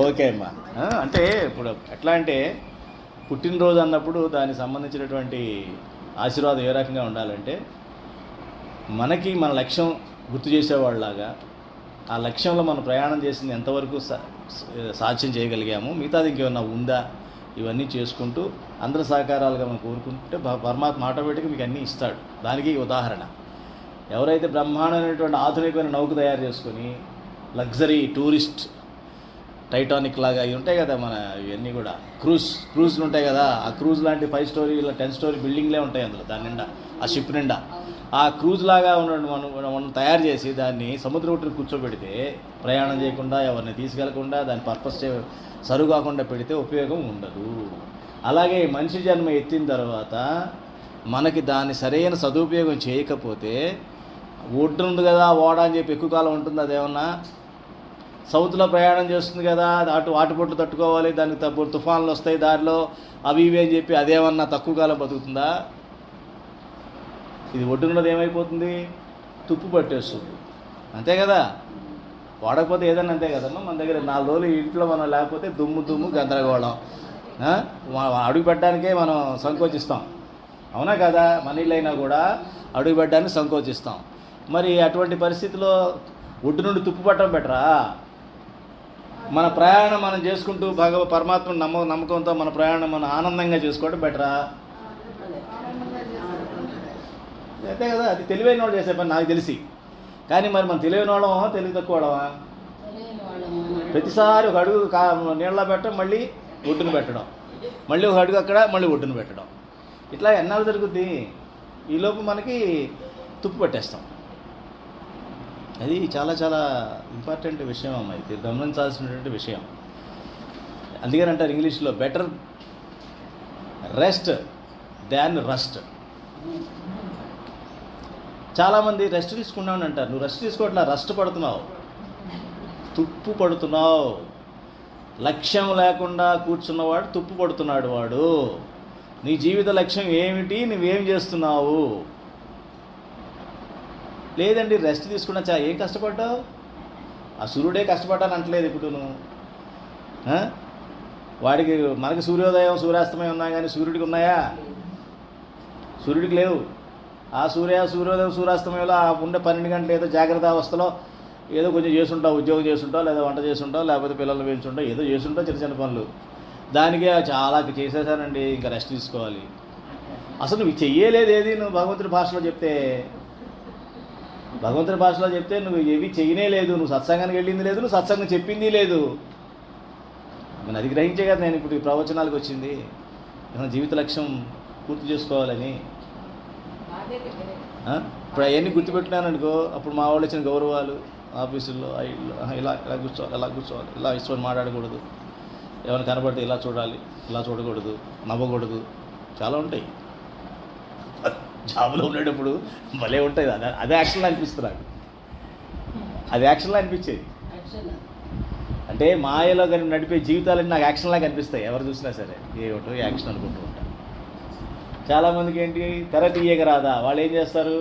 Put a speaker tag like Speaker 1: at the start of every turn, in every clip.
Speaker 1: Okay అమ్మా. అంటే ఇప్పుడు ఎట్లా అంటే పుట్టినరోజు అన్నప్పుడు దానికి సంబంధించినటువంటి ఆశీర్వాదం ఏ రకంగా ఉండాలంటే మనకి మన లక్ష్యం గుర్తు చేసేవాళ్ళలాగా ఆ లక్ష్యంలో మనం ప్రయాణం చేసింది ఎంతవరకు సాధ్యం చేయగలిగాము, మిగతాది ఇంకేమన్నా ఉందా, ఇవన్నీ చేసుకుంటూ అందరి సహకారాలుగా మనం కోరుకుంటే పరమాత్మ ఆటోమేటిక్గా మీకు అన్నీ ఇస్తాడు. దానికి ఉదాహరణ ఎవరైతే బ్రహ్మాండమైనటువంటి ఆధునికమైన నౌక తయారు చేసుకొని లగ్జరీ టూరిస్ట్ టైటానిక్ లాగా ఇవి ఉంటాయి కదా, మన ఇవన్నీ కూడా క్రూజ్లు ఉంటాయి కదా, ఆ క్రూజ్ లాంటి 5 స్టోరీ ఇలా 10 స్టోరీ బిల్డింగ్లే ఉంటాయి అందులో, దాని నిండా ఆ షిప్ నిండా ఆ క్రూజ్ లాగా మనం తయారు చేసి దాన్ని సముద్ర ఒడ్డున కూర్చోబెడితే ప్రయాణం చేయకుండా ఎవరిని తీసుకెళ్లకుండా దాని పర్పస్ సరువు కాకుండా పెడితే ఉపయోగం ఉండదు. అలాగే మనిషి జన్మ ఎత్తిన తర్వాత మనకి దాన్ని సరైన సదుపయోగం చేయకపోతే ఒడ్డు ఉంది కదా ఓడ అని చెప్పి ఎక్కువ కాలం ఉంటుంది, అదేమన్నా సౌత్లో ప్రయాణం చేస్తుంది కదా ఆటుపోట్లు తట్టుకోవాలి, దానికి తుఫాన్లు వస్తాయి దారిలో అవి ఇవి అని చెప్పి అదేమన్నా తక్కువ కాలం బతుకుతుందా? ఇది ఒడ్డున్నది ఏమైపోతుంది, తుప్పు పట్టేస్తుంది, అంతే కదా. వాడకపోతే ఏదన్నా అంతే కదమ్మా. మన దగ్గర 4 రోజులు ఇంట్లో మనం లేకపోతే దుమ్ము గందరగోళం, అడుగు పెట్టడానికే మనం సంకోచిస్తాం, అవునా కదా. మన ఇల్లు అయినా కూడా అడుగు పెట్టడానికి సంకోచిస్తాం. మరి అటువంటి పరిస్థితిలో ఒడ్డు నుండి తుప్పు పట్టడం బెటరా? మన ప్రయాణం మనం చేసుకుంటూ పరమాత్మ నమ్మకంతో మన ప్రయాణం మనం ఆనందంగా చేసుకోవడం బెటరా? అంతే కదా. అది తెలివైన వాళ్ళు చేసే పని నాకు తెలిసి. కానీ మరి మనం తెలివైన వాళ్ళమా తెలివి తక్కువ వాళ్ళమా? ప్రతిసారి ఒక అడుగు నీళ్ళ పెట్టడం, మళ్ళీ ఒడ్డును పెట్టడం, మళ్ళీ ఒక అడుగు అక్కడ, మళ్ళీ ఒడ్డును పెట్టడం, ఇట్లా ఎన్నాళ్ళు జరుగుద్ది? ఈలోపు మనకి తుప్పు పట్టేస్తాం. అది చాలా చాలా ఇంపార్టెంట్ విషయం అమ్మ, ఇది గమనించాల్సినటువంటి విషయం. అందుకని అంటారు ఇంగ్లీష్లో బెటర్ రెస్ట్ దాన్ రస్ట్. చాలామంది రెస్ట్ తీసుకున్నామని అంటారు. నువ్వు రెస్ట్ తీసుకోవట్లా, రస్ట్ పడుతున్నావు, తుప్పు పడుతున్నావు. లక్ష్యం లేకుండా కూర్చున్నవాడు తుప్పు పడుతున్నాడు వాడు. నీ జీవిత లక్ష్యం ఏమిటి, నువ్వేం చేస్తున్నావు? లేదండి రెస్ట్ తీసుకున్నా ఏం కష్టపడ్డావు? ఆ సూర్యుడే కష్టపడ్డాను అంటలేదు ఇప్పుడు నువ్వు. వాడికి మనకి సూర్యోదయం సూర్యాస్తమయం ఉన్నాయి కానీ సూర్యుడికి ఉన్నాయా? సూర్యుడికి లేవు. ఆ సూర్యోదయం సూర్యాస్తమయంలో ఆ ఉండే 12 గంటలు ఏదో జాగ్రత్త అవస్థలో ఏదో కొంచెం చేసుంటావు, ఉద్యోగం చేసుంటావు, లేదా వంట చేసుంటావు, లేకపోతే పిల్లలు పెంచుంటావు, ఏదో చేసుంటావు చిన్న చిన్న పనులు. దానికే చాలా చేసేసానండి, ఇంకా రెస్ట్ తీసుకోవాలి. అసలు నువ్వు చెయ్యలేదు ఏది, నువ్వు భగవంతుడి భాషలో చెప్తే నువ్వు ఏవి చెయ్యనే లేదు. నువ్వు సత్సంగానికి వెళ్ళింది లేదు, నువ్వు సత్సంగం చెప్పింది లేదు. నేను అది గ్రహించే కదా నేను ఇప్పుడు ఈ ప్రవచనాలకు వచ్చింది. జీవిత లక్ష్యం పూర్తి చేసుకోవాలని. ఇప్పుడు అవన్నీ గుర్తుపెట్టినాను అనుకో, అప్పుడు మా వాళ్ళు ఇచ్చిన గౌరవాలు ఆఫీసుల్లో ఇలా కూర్చోవాలి, ఇలా ఇష్టం మాట్లాడకూడదు, ఏమైనా కనబడితే ఇలా చూడాలి, ఇలా చూడకూడదు, నవ్వకూడదు, చాలా ఉంటాయి. జాబ్లో ఉండేటప్పుడు భలే ఉంటుంది. అదే యాక్షన్లో అనిపిస్తుంది నాకు, అది యాక్షన్లో అనిపించేది. అంటే మాయలో కానీ నడిపే జీవితాలన్నీ నాకు యాక్షన్లాగా అనిపిస్తాయి. ఎవరు చూసినా సరే ఏమిటో యాక్షన్ అనుకుంటూ ఉంటాను. చాలామందికి ఏంటి, తెర తీయక రాదా, వాళ్ళు ఏం చేస్తారు,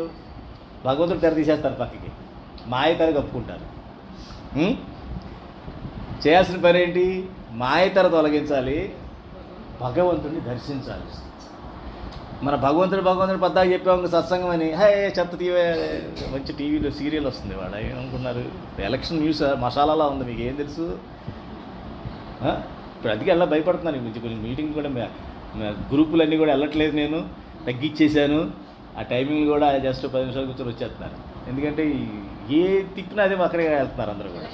Speaker 1: భగవంతుడు తెర తీసేస్తారు పక్కకి, మాయ తెర కప్పుకుంటారు. చేయాల్సిన పని ఏంటి, మాయ తెర తొలగించాలి, భగవంతుడిని దర్శించాలి. మన భగవంతుడు పద్దాకి చెప్పాము సత్సంగం అని, చెత్త టీవీ, మంచి టీవీలో సీరియల్ వస్తుంది, వాడు ఏమనుకున్నారు, ఎలక్షన్ న్యూస్ మసాలాలా ఉంది, మీకు ఏం తెలుసు? ఇప్పుడు అందుకే అలా భయపడుతున్నాను. కొంచెం మీటింగ్ కూడా గ్రూపులన్నీ కూడా వెళ్ళట్లేదు, నేను తగ్గించేశాను. ఆ టైమింగ్ కూడా జస్ట్ 10 నిమిషాలు కూర్చొని వచ్చేస్తున్నారు. ఎందుకంటే ఏ తిప్పినా అదే అక్కడే వెళ్తున్నారు, అందరూ కూడా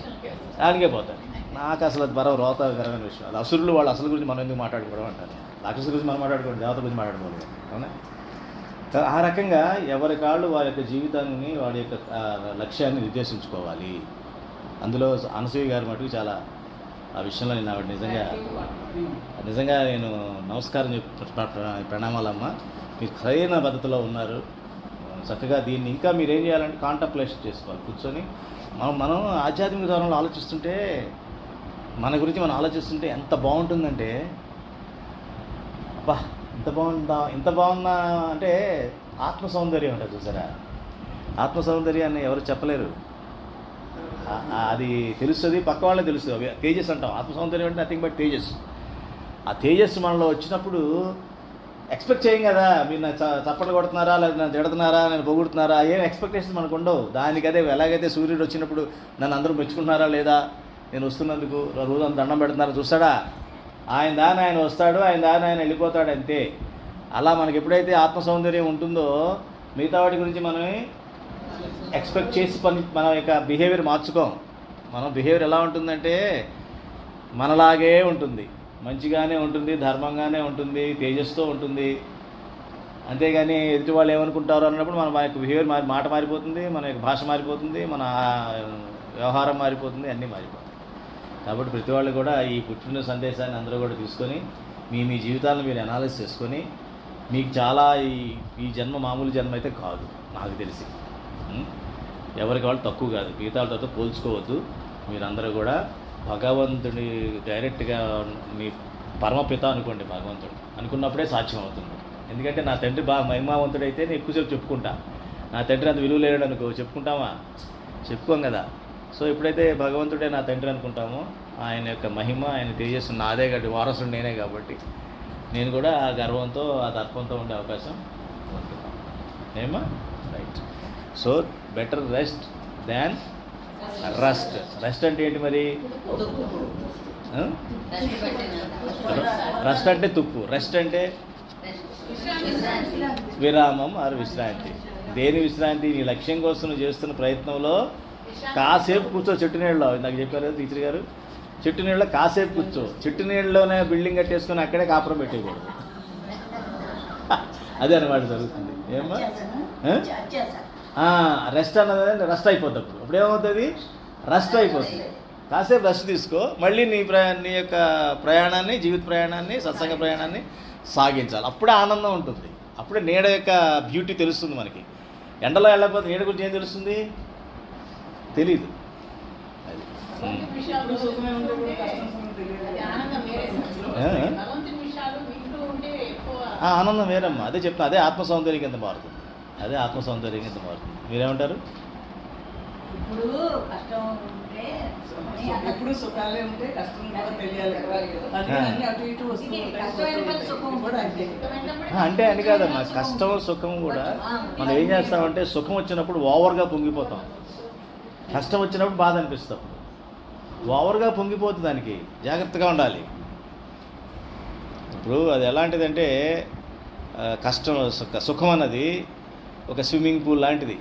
Speaker 1: దానికే పోతారు. నాకు అసలు అది రోతకరమైన విషయం. అది అసురులు, వాళ్ళు అసలు గురించి మనం ఎందుకు మాట్లాడుకోవడం అంటారు. రాక్షసుల గురించి మనం మాట్లాడుకోవడం, దేవత గురించి మాట్లాడుకోవాలి, అవునా? ఆ రకంగా ఎవరి కాళ్ళు వారి యొక్క జీవితాన్ని, వాడి యొక్క లక్ష్యాన్ని నిర్దేశించుకోవాలి. అందులో అనసూయ గారి మటుకు చాలా ఆ విషయంలో నేను ఆవిడ నిజంగా నేను నమస్కారం ప్రణామాలమ్మ. మీరు సరైన పద్ధతిలో ఉన్నారు. చక్కగా దీన్ని ఇంకా మీరు ఏం చేయాలంటే కాంటంప్లేషన్ చేసుకోవాలి. కూర్చొని మనం ఆధ్యాత్మిక ధోరణిలో ఆలోచిస్తుంటే, మన గురించి మనం ఆలోచిస్తుంటే ఎంత బాగుంటుందంటే, అబ్బా ఇంత బాగుందా అంటే ఆత్మ సౌందర్యం ఉంటుంది చూసారా. ఆత్మ సౌందర్యాన్ని ఎవరు చెప్పలేరు. అది తెలుస్తుంది, పక్క వాళ్ళే తెలుస్తుంది. అవి తేజస్ అంటాం. ఆత్మసౌందర్యం అంటే నథింగ్ బట్ తేజస్. ఆ తేజస్సు మనలో వచ్చినప్పుడు ఎక్స్పెక్ట్ చేయం కదా, మీరు నా చప్పట్లు కొడుతున్నారా, లేదా నన్ను తిడుతున్నారా, నన్ను పొగుడుతున్నారా, ఏం ఎక్స్పెక్టేషన్స్ మనకు ఉండవు. దానికదే ఎలాగైతే సూర్యుడు వచ్చినప్పుడు నన్ను అందరూ మెచ్చుకుంటున్నారా లేదా, నేను వస్తున్నందుకు రోజు దండం పెడుతున్నారా చూస్తాడా, ఆయన దాన్ని ఆయన వస్తాడు, ఆయన దాన్ని ఆయన వెళ్ళిపోతాడు, అంతే. అలా మనకి ఎప్పుడైతే ఆత్మసౌందర్యం ఉంటుందో మిగతా వాటి గురించి మనం ఎక్స్పెక్ట్ చేసి మన యొక్క బిహేవియర్ మార్చుకోం. మనం బిహేవియర్ ఎలా ఉంటుందంటే మనలాగే ఉంటుంది, మంచిగానే ఉంటుంది, ధర్మంగానే ఉంటుంది, తేజస్తో ఉంటుంది. అంతేగాని ఎదుటి వాళ్ళు ఏమనుకుంటారు అన్నప్పుడు మన యొక్క బిహేవియర్ మాట మారిపోతుంది, మన యొక్క భాష మారిపోతుంది, మన వ్యవహారం మారిపోతుంది, అన్నీ మారిపోతుంది. కాబట్టి ప్రతి వాళ్ళు కూడా ఈ పుట్టిన సందేశాన్ని అందరూ కూడా తీసుకొని మీ జీవితాలను మీరు అనాలిసిస్ చేసుకొని, మీకు చాలా ఈ జన్మ మామూలు జన్మ అయితే కాదు నాకు తెలిసి. ఎవరికి వాళ్ళు తక్కువ కాదు, మిగతా వాళ్ళతో పోల్చుకోవద్దు. మీరందరూ కూడా భగవంతుడి డైరెక్ట్గా మీ పరమపిత అనుకోండి, భగవంతుడు అనుకున్నప్పుడే సాధ్యం అవుతుంది. ఎందుకంటే నా తండ్రి బాగా మహిమావంతుడైతే నేను ఎక్కువసేపు చెప్పుకుంటా, నా తండ్రి అంత విలువ లేడు అనుకో చెప్పుకుంటామా, చెప్పుకోం కదా. సో ఎప్పుడైతే భగవంతుడే నా తండ్రి అనుకుంటామో ఆయన యొక్క మహిమ, ఆయన తేజస్సు నాదే కాబట్టి, వారసుడు నేనే కాబట్టి నేను కూడా ఆ గర్వంతో ఆ దర్పంతో ఉండే అవకాశం ఉంటుంది. ఏమా రైట్. సో బెటర్ రెస్ట్ దాన్ రస్ట్. రెస్ట్ అంటే ఏంటి మరి? రస్ట్ అంటే తుప్పు, రెస్ట్ అంటే విరామం ఆరు విశ్రాంతి. దేని విశ్రాంతి? నీ లక్ష్యం కోసం నువ్వు చేస్తున్న ప్రయత్నంలో కాసేపు కూర్చో. చెట్టు నీళ్ళలో నాకు చెప్పారు టీచర్ గారు, చెట్టు నీళ్ళలో కాసేపు కూర్చో. చెట్టు నీళ్ళలోనే బిల్డింగ్ కట్టేసుకొని అక్కడే కాపురం పెట్టేయకూడదు. అదే అనమాట జరుగుతుంది. ఏమ్మా రెస్ట్ అన్నది రెస్ట్ అయిపోద్ది. అప్పుడు ఏమవుతుంది? రెస్ట్ అయిపోతుంది. కాసేపు రెస్ట్ తీసుకో, మళ్ళీ నీ యొక్క ప్రయాణాన్ని, జీవిత ప్రయాణాన్ని, సత్సంగ ప్రయాణాన్ని సాగించాలి. అప్పుడే ఆనందం ఉంటుంది, అప్పుడే నీడ యొక్క బ్యూటీ తెలుస్తుంది మనకి. ఎండలో వెళ్ళకపోతే నీడ గురించి ఏం తెలుస్తుంది? తెలీదు. ఆనందం వేరమ్మా, అదే చెప్తా. అదే ఆత్మసౌందర్యం కింద మారుతుంది, అదే ఆత్మసౌందర్యం కింద మారుతుంది. మీరేమంటారు?
Speaker 2: ఇప్పుడు సుఖాలే ఉంటే కష్టం కూడా తెలియాలి.
Speaker 1: అంటే అని కాదమ్మా, కష్టం సుఖం కూడా మనం ఏం చేస్తామంటే సుఖం వచ్చినప్పుడు ఓవర్గా పొంగిపోతాం, కష్టం వచ్చినప్పుడు బాధ అనిపిస్తాం. ఓవర్గా పొంగిపోతుంది, దానికి జాగ్రత్తగా ఉండాలి. ఇప్పుడు అది ఎలాంటిదంటే కష్టం సుఖం అన్నది ఒక స్విమ్మింగ్ పూల్ లాంటిది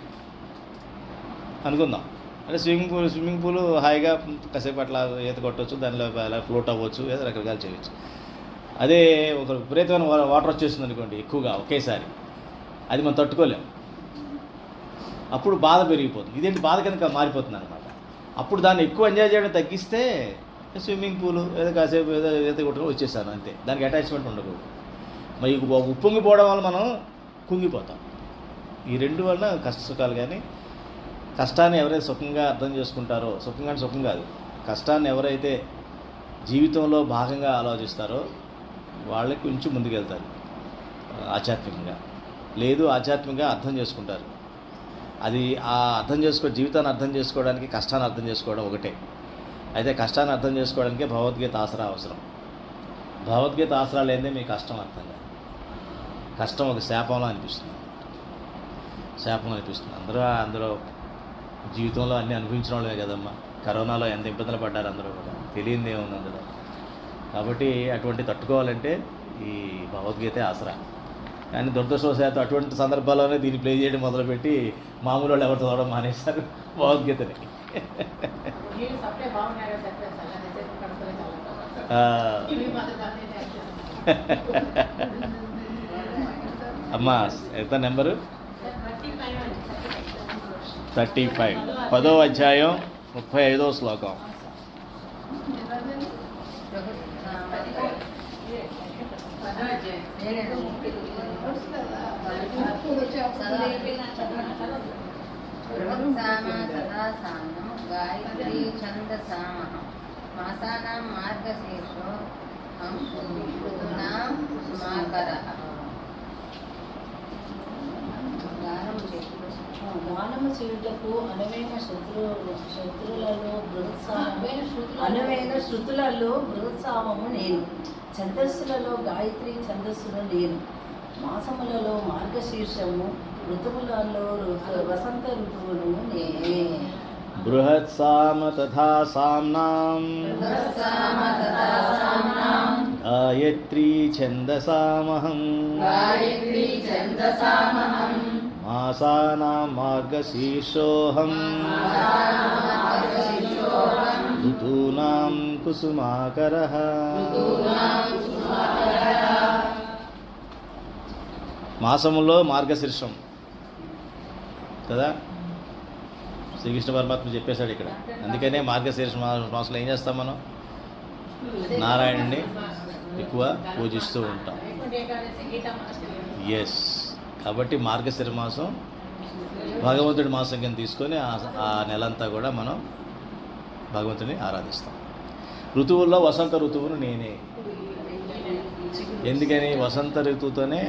Speaker 1: అనుకుందాం. అంటే స్విమ్మింగ్ పూల్ హాయిగా కాసేపు అట్లా ఈత కొట్టవచ్చు, దానిలో అలా ఫ్లోట్ అవ్వచ్చు, ఏదో రకరకాలు చేయవచ్చు. అదే ఒక విపరీతమైన వాటర్ వచ్చేస్తుంది అనుకోండి ఎక్కువగా ఒకేసారి, అది మనం తట్టుకోలేం. అప్పుడు బాధ పెరిగిపోతుంది, ఇదేంటి బాధ కనుక మారిపోతుంది అనమాట. అప్పుడు దాన్ని ఎక్కువ ఎంజాయ్ చేయడం తగ్గిస్తే స్విమ్మింగ్ పూలు ఏదో కాసేపు ఏదో ఈత కొట్టుకొని వచ్చేసాను అంతే, దానికి అటాచ్మెంట్ ఉండకూడదు. మరి ఉప్పొంగిపోవడం వల్ల మనం కుంగిపోతాం. ఈ రెండు వలన కష్ట సుఖాలు. కానీ కష్టాన్ని ఎవరైతే సుఖంగా అర్థం చేసుకుంటారో, సుఖంగా అంటే సుఖం కాదు, కష్టాన్ని ఎవరైతే జీవితంలో భాగంగా ఆలోచిస్తారో వాళ్ళకి కొంచెం ముందుకెళ్తారు ఆధ్యాత్మికంగా. లేదు ఆధ్యాత్మికంగా అర్థం చేసుకుంటారు. అది ఆ అర్థం జీవితాన్ని అర్థం చేసుకోవడానికి కష్టాన్ని అర్థం చేసుకోవడం ఒకటే. అయితే కష్టాన్ని అర్థం చేసుకోవడానికే భగవద్గీత ఆసరా అవసరం. భగవద్గీత ఆసరా లేదే మీ కష్టం అర్థం కాదు. కష్టం ఒక శాపంలో అనిపిస్తుంది, శాపం అనిపిస్తుంది. అందులో జీవితంలో అన్నీ అనుభవించిన వాళ్ళే కదమ్మా. కరోనాలో ఎంత ఇబ్బందులు పడ్డారు అందరూ కూడా, తెలియనిది ఏముంది అందులో. కాబట్టి అటువంటి తట్టుకోవాలంటే ఈ భగవద్గీతే ఆసరా. కానీ దురదృష్టవశాత్తు అటువంటి సందర్భాల్లోనే దీన్ని ప్లే చేయడం మొదలుపెట్టి మామూలు వాళ్ళు ఎవరు చదవడం మానేస్తారు భగవద్గీతని. అమ్మా ఎంత నెంబరు? 35, 10వ అధ్యాయం 35వ శ్లోకం.
Speaker 3: గాయత్రీ ఛందసామః మాసానాం మార్గశీర్షో అంశునాం స్మాకరః.
Speaker 2: దానము చేయుటకు అనువైన శృతులలో బృహత్సామము నేను, ఛందస్సులలో గాయత్రి ఛందస్సును నేను, మాసములలో మార్గశీర్షము, ఋతువులలో వసంత ఋతువును నేనే.
Speaker 1: బృహత్సామ తథా సామ్నాం గాయత్రీ ఛందసామహం మాసానాం మార్గశీర్షోహం ఋతూనాం కుసుమాకరః. మాసములో మార్గశీర్షం కదా శ్రీకృష్ణ పరమాత్మ చెప్పేశాడు ఇక్కడ. అందుకనే మార్గశీర్ష మాసంలో ఏం చేస్తాం మనం? నారాయణుడిని ఎక్కువ పూజిస్తూ ఉంటాం. ఎస్, కాబట్టి మార్గశిర మాసం భగవంతుడి మాసం కింద తీసుకొని ఆ నెలంతా కూడా మనం భగవంతుని ఆరాధిస్తాం. ఋతువుల్లో వసంత ఋతువును నేనే. ఎందుకని? వసంత ఋతువుతోనే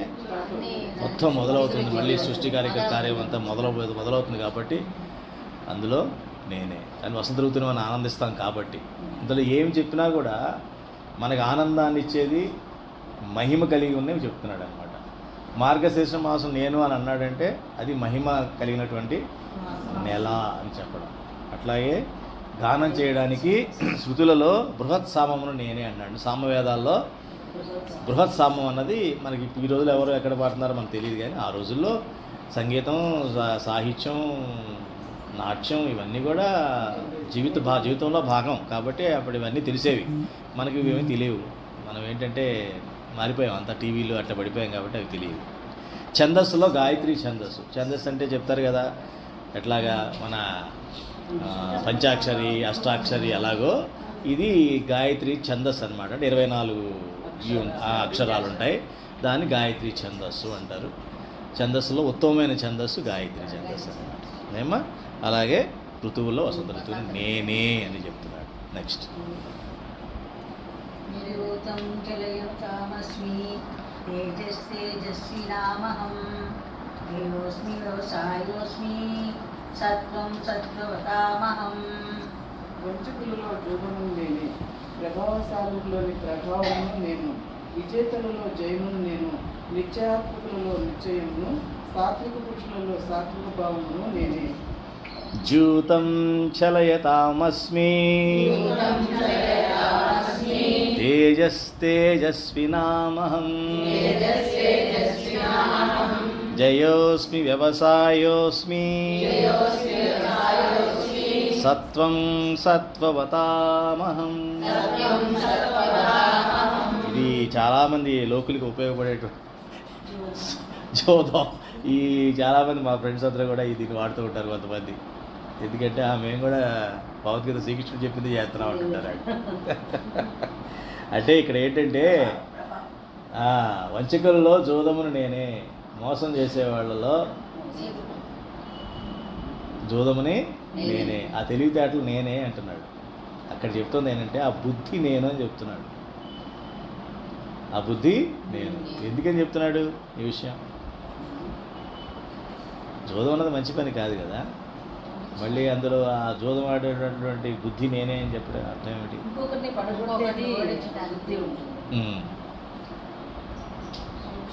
Speaker 1: మొత్తం మొదలవుతుంది, మళ్ళీ సృష్టి కార్యం అంతా మొదలవుతుంది కాబట్టి అందులో నేనే. కానీ వసంత ఋతువుని మనం ఆనందిస్తాం కాబట్టి అందులో ఏం చెప్పినా కూడా మనకు ఆనందాన్ని ఇచ్చేది మహిమ కలిగి ఉన్నవి చెప్తున్నాడు అనమాట. మార్గశీర్ష మాసం నేను అని అన్నాడంటే అది మహిమ కలిగినటువంటి నెల అని చెప్పడం. అట్లాగే గానం చేయడానికి శృతులలో బృహత్ సామమును నేనే అన్నాడు. సామవేదాల్లో బృహత్ సామం అన్నది మనకి ఈ రోజులు ఎవరు ఎక్కడ పాడుతున్నారో మనకు తెలియదు, కానీ ఆ రోజుల్లో సంగీతం, సాహిత్యం, నాట్యం ఇవన్నీ కూడా జీవితంలో భాగం కాబట్టి అప్పుడు ఇవన్నీ తెలిసేవి. మనకి ఇవేమీ తెలియవు. మనం ఏంటంటే మారిపోయాం, అంతా టీవీలు అట్లా పడిపోయాం కాబట్టి అవి తెలియవు. ఛందస్సులో గాయత్రి ఛందస్సు అంటే చెప్తారు కదా, ఎట్లాగా మన పంచాక్షరి అష్టాక్షరి ఎలాగో ఇది గాయత్రి ఛందస్సు అనమాట. అంటే 24 అక్షరాలు ఉంటాయి, దాన్ని గాయత్రి ఛందస్సు అంటారు. ఛందస్సులో ఉత్తమమైన ఛందస్సు గాయత్రి ఛందస్సు అనమాట. ఏమా అలాగే ఋతువుల్లో వసంత ఋతువుని నేనే అని చెప్తున్నాడు. నెక్స్ట్
Speaker 3: నిరూతం చలయతామస్మి తేజస్తేజస్వినామహం దేవోస్మి వ్యవసాయోస్మి సత్వం సత్వవతామహం.
Speaker 2: వంచకులలో జోగము నేనే, ప్రభావశాలులోని ప్రభావమును నేను, విజేతలలో జయమును నేను, నిత్యాత్మకులలో నిశ్చయమును, సాత్విక పురుషులలో సాత్విక భావమును నేనే.
Speaker 1: జూతం చలయతామస్మి తేజస్తేజస్వినామహం జయోస్మి వ్యవసాయోస్మి సత్వం సత్వవతామహం. ఇది చాలామంది లోకులకి ఉపయోగపడేటువంటి జోదం. ఈ చాలామంది మా ఫ్రెండ్స్ అందరూ కూడా దీన్ని వాడుతూ ఉంటారు కొంతమంది. ఎందుకంటే మేము కూడా భగవద్గీత శ్రీకృష్ణుడు చెప్పింది చేస్తున్నాం అంటుంటారు. అంటే ఇక్కడ ఏంటంటే వంచకులలో జోదమును నేనే, మోసం చేసేవాళ్ళలో జోదముని నేనే, ఆ తెలివితేటలు నేనే అంటున్నాడు. అక్కడ చెప్తుంది ఏంటంటే ఆ బుద్ధి నేను అని చెప్తున్నాడు. ఆ బుద్ధి నేను ఎందుకని చెప్తున్నాడు ఈ విషయం? జోదం అన్నది మంచి పని కాదు కదా, మళ్ళీ అందులో ఆ జోదం ఆడేటటువంటి బుద్ధి నేనే అని చెప్పడం అర్థం ఏమిటి?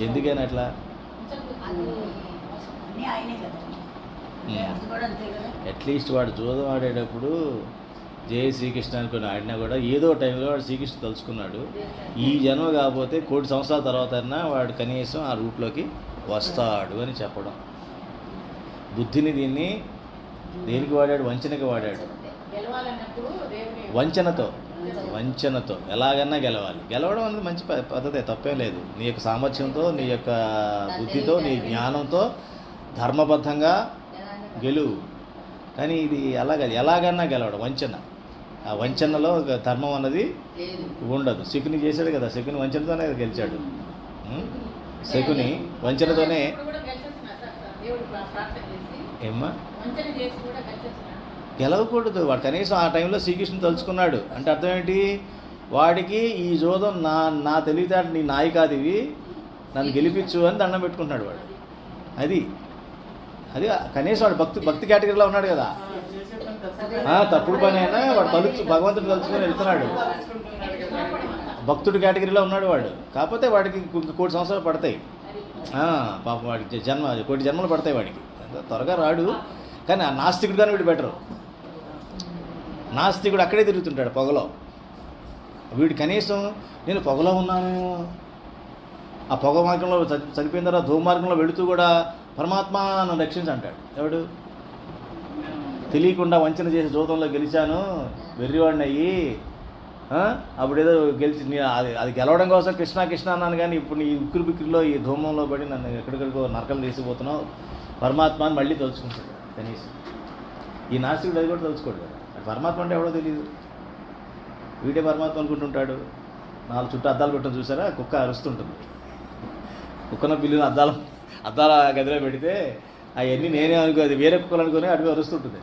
Speaker 1: ఎందుకని అట్లా? అట్లీస్ట్ వాడు జోదం ఆడేటప్పుడు జయ శ్రీకృష్ణ అనుకుని ఆడినా కూడా ఏదో టైంలో వాడు శ్రీకృష్ణ తలుచుకున్నాడు. ఈ జన్మ కాకపోతే 1 కోటి సంవత్సరాల తర్వాత అయినా వాడు కనీసం ఆ రూట్లోకి వస్తాడు అని చెప్పడం. బుద్ధిని దీన్ని దేనికి వాడాడు? వంచనకి వాడాడు. వంచనతో ఎలాగన్నా గెలవాలి. గెలవడం అనేది మంచి పద్ధతే, తప్పేం లేదు. నీ యొక్క సామర్థ్యంతో, నీ యొక్క బుద్ధితో, నీ జ్ఞానంతో ధర్మబద్ధంగా గెలువు. కానీ ఇది ఎలాగన్నా గెలవడం వంచన. ఆ వంచనలో ధర్మం అన్నది ఉండదు. శకుని చేశాడు కదా, శకుని వంచనతోనే గెలిచాడు. శకుని వంచనతోనే ఏమ్మా గెలవకూడదు. వాడు కనీసం ఆ టైంలో శ్రీకృష్ణుని తలుచుకున్నాడు అంటే అర్థం ఏంటి? వాడికి ఈ జోదం నా తెలివితేట, నీ నాయి కాదు ఇవి, నన్ను గెలిపించు అని దండం పెట్టుకుంటున్నాడు వాడు. అది అది కనీసం వాడు భక్తి కేటగిరీలో ఉన్నాడు కదా.
Speaker 2: చేసే పని తప్పు
Speaker 1: తప్పుడు పని అయినా వాడు భగవంతుడు తలుచుకొని వెళ్తున్నాడు.
Speaker 2: చేసుకుంటున్నాడు కదా.
Speaker 1: భక్తుడి కేటగిరీలో ఉన్నాడు వాడు. కాకపోతే వాడికి ఇంక కోటి సంవత్సరాలు పడతాయి. పాపం వాడికి కోటి జన్మలు పడతాయి వాడికి. త్వరగా రాడు. కానీ ఆ నాస్తికుడు కానీ వీడు బెటరు. నాస్తికుడు అక్కడే తిరుగుతుంటాడు పొగలో. వీడు కనీసం నేను పొగలో ఉన్నాను, ఆ పొగ మార్గంలో చనిపోయిన తర్వాత ధూమ మార్గంలో వెళుతూ కూడా పరమాత్మ నన్ను రక్షించి అంటాడు. ఎవడు? తెలియకుండా వంచన చేసి జూతంలో గెలిచాను, వెర్రివాడిని అయ్యి, అప్పుడేదో గెలిచి అది గెలవడం కోసం కృష్ణ కృష్ణ అన్నాను, కానీ ఇప్పుడు నీ ఉక్కిరి బిక్కిరిలో ఈ ధూమంలో పడి నన్ను ఎక్కడికడికో నరకం తీసుకుపోతున్నావు, పరమాత్మ అని మళ్ళీ తలుచుకుంటాడు. కనీసం ఈ నాస్తికుడు అది కూడా తలుచుకోడు. పరమాత్మ అంటే ఎవడో తెలియదు, వీడే పరమాత్మ అనుకుంటుంటాడు. 4 చుట్టూ అద్దాలు పెట్టడం చూసారా, కుక్క అరుస్తుంటుంది. కుక్కన పిల్లిని అద్దాల గదిలో పెడితే అవన్నీ నేనే అనుకో, అది వేరే కుక్కలు అనుకుని అడుగు అరుస్తుంటుంది.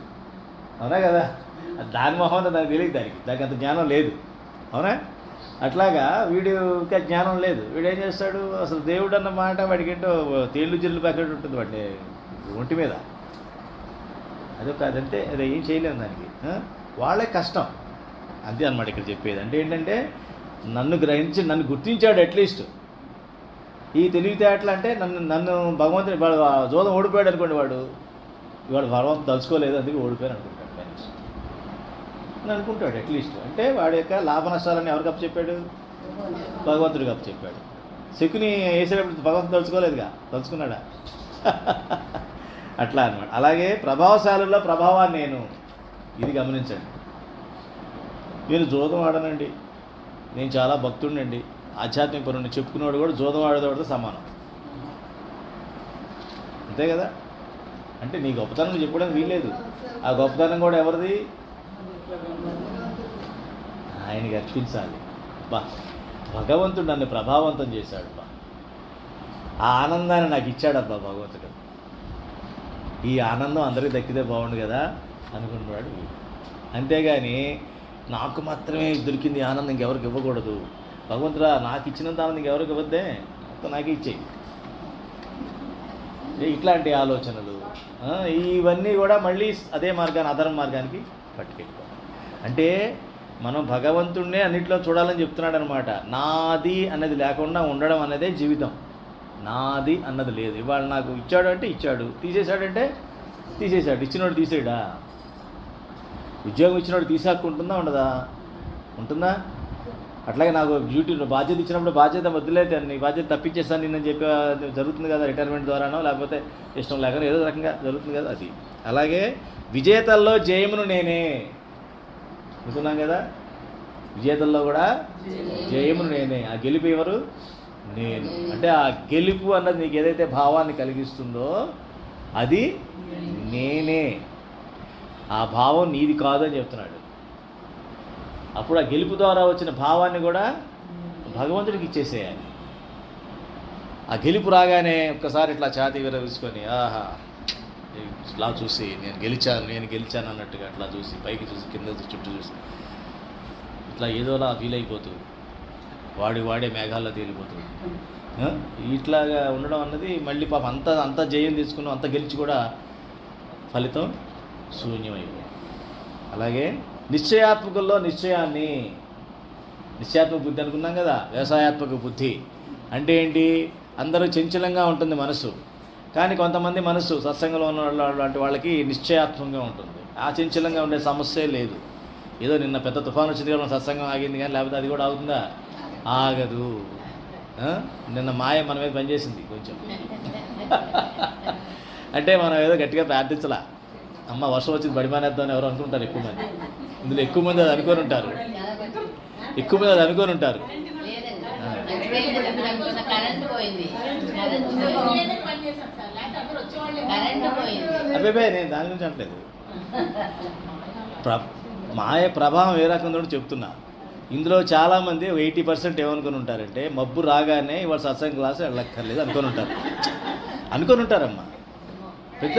Speaker 1: అవునా కదా? దాని మొహం నాకు తెలియదు, దానికి అంత జ్ఞానం లేదు. అవునా? అట్లాగా వీడికి జ్ఞానం లేదు. వీడు ఏం చేస్తాడు, అసలు దేవుడు అన్న మాట వాడికి ఏంటో తేళ్ళు జిల్లు ప్యాకెట్ ఉంటుంది వాడిని ఒంటి మీద. అదంతే, అది ఏం చేయలేము దానికి. వాళ్ళే కష్టం అంతే అన్నమాట ఇక్కడ చెప్పేది. అంటే ఏంటంటే నన్ను గుర్తించాడు అట్లీస్ట్. ఈ తెలివితేటలు అంటే నన్ను భగవంతుని జోదం ఓడిపోయాడు అనుకోండి, వాడు భగవంతుడు తలుచుకోలేదు, అందుకే ఓడిపోయాడు అనుకుంటాడు కనీసం అని అనుకుంటాడు అట్లీస్ట్. అంటే వాడి యొక్క లాభ నష్టాలని ఎవరికి అప్పచెప్పాడు? భగవంతుడికి అప్పచెప్పాడు. శకుని వేసేటప్పుడు భగవంతుడు తలుచుకోలేదుగా, తలుచుకున్నాడా? అట్లా అనమాట. అలాగే ప్రభావశాలుల్లో ప్రభావాన్ని ఇది గమనించండి. నేను జోదం ఆడనండి, నేను చాలా భక్తుడినండి, ఆధ్యాత్మిక పరుణ్ణి చెప్పుకునేవాడు కూడా జోదం ఆడేవాడితో సమానం. అంతే కదా? అంటే నీ గొప్పతనం చెప్పడానికి వీల్లేదు. ఆ గొప్పతనం కూడా ఎవరిది? ఆయనకి అర్పించాలి. భగవంతుడు నన్ను ప్రభావవంతం చేశాడు. ఆ ఆనందాన్ని నాకు ఇచ్చాడబ్బా భగవంతుడు. ఈ ఆనందం అందరికీ దక్కితే బాగుండు కదా అనుకున్నవాడు. అంతేగాని నాకు మాత్రమే దొరికింది ఆనందం, ఇంకెవరికి ఇవ్వకూడదు. భగవంతుడా నాకు ఇచ్చినంత ఆనందం ఇంకెవరికి ఇవ్వద్దే, మొత్తం నాకే ఇచ్చేయి. ఇట్లాంటి ఆలోచనలు ఇవన్నీ కూడా మళ్ళీ అదే మార్గాన్ని, అధర్మ మార్గానికి పట్టుకెళ్ళిపోవాలి. అంటే మనం భగవంతుడినే అన్నింటిలో చూడాలని చెప్తున్నాడు అనమాట. నాది అన్నది లేకుండా ఉండడం అనేదే జీవితం. నాది అన్నది లేదు. ఇవాళ నాకు ఇచ్చాడు అంటే ఇచ్చాడు, తీసేశాడంటే తీసేశాడు. ఇచ్చినోడు తీసేయడా? ఉద్యోగం ఇచ్చినోడు తీసాకుంటుందా? ఉండదా? ఉంటుందా? అట్లాగే నాకు డ్యూటీ బాధ్యత ఇచ్చినప్పుడు బాధ్యత వదిలేదు, నీ బాధ్యత తప్పించేస్తాను నిన్నని చెప్పి జరుగుతుంది కదా, రిటైర్మెంట్ ద్వారానో లేకపోతే ఇష్టం లేకనో ఏదో రకంగా జరుగుతుంది కదా అది. అలాగే విజేతల్లో జయమును నేనే అనుకున్నాం కదా, విజేతల్లో కూడా జయమును నేనే. ఆ గెలుపు ఎవరు? నేను. అంటే ఆ గెలుపు అన్నది నీకు ఏదైతే భావాన్ని కలిగిస్తుందో అది నేనే. ఆ భావం నీది కాదు అని చెప్తున్నాడు. అప్పుడు ఆ గెలుపు ద్వారా వచ్చిన భావాన్ని కూడా భగవంతుడికి ఇచ్చేసేయాలి. ఆ గెలుపు రాగానే ఒక్కసారి ఇట్లా ఛాతీ విరవిసుకొని ఆహా ఇట్లా చూసి నేను గెలిచాను అన్నట్టుగా అట్లా చూసి పైకి చూసి కింద చుట్టూ చూసి ఇట్లా ఏదోలా ఫీల్ అయిపోతూ వాడే మేఘాల్లో తేలిపోతుంది. ఇట్లాగా ఉండడం అన్నది మళ్ళీ పాపం అంత జయం తీసుకున్నాం, అంత గెలిచి కూడా ఫలితం శూన్యమైపోయింది. అలాగే నిశ్చయాత్మకుల్లో నిశ్చయాత్మక బుద్ధి అనుకున్నాం కదా. వ్యవసాయాత్మక బుద్ధి అంటే ఏంటి? అందరూ చంచలంగా ఉంటుంది మనసు, కానీ కొంతమంది మనసు సత్సంగంలో ఉన్న లాంటి వాళ్ళకి నిశ్చయాత్మకంగా ఉంటుంది. ఆ చంచలంగా ఉండే సమస్యే లేదు. ఏదో నిన్న పెద్ద తుఫాను వచ్చింది కదా సత్సంగం ఆగింది, కానీ లేకపోతే అది కూడా ఆగుతుందా? ఆగదు. నిన్న మాయ మన మీద పనిచేసింది కొంచెం. అంటే మనం ఏదో గట్టిగా ప్రార్థించలా, అమ్మ వర్షం వచ్చింది బడిమానేద్దామని ఎవరు అనుకుంటారు. ఎక్కువ మంది ఇందులో ఎక్కువ మంది అది అనుకొని ఉంటారు. అబ్బాయి నేను దాని గురించి అనట్లేదు. మాయ ప్రభావం ఏ రకంగా చెప్తున్నా. ఇందులో చాలామంది 80% ఏమనుకొని ఉంటారంటే మబ్బు రాగానే ఇవాళ సత్సంగ క్లాసు వెళ్ళక్కర్లేదు అనుకొని ఉంటారమ్మా. పెద్ద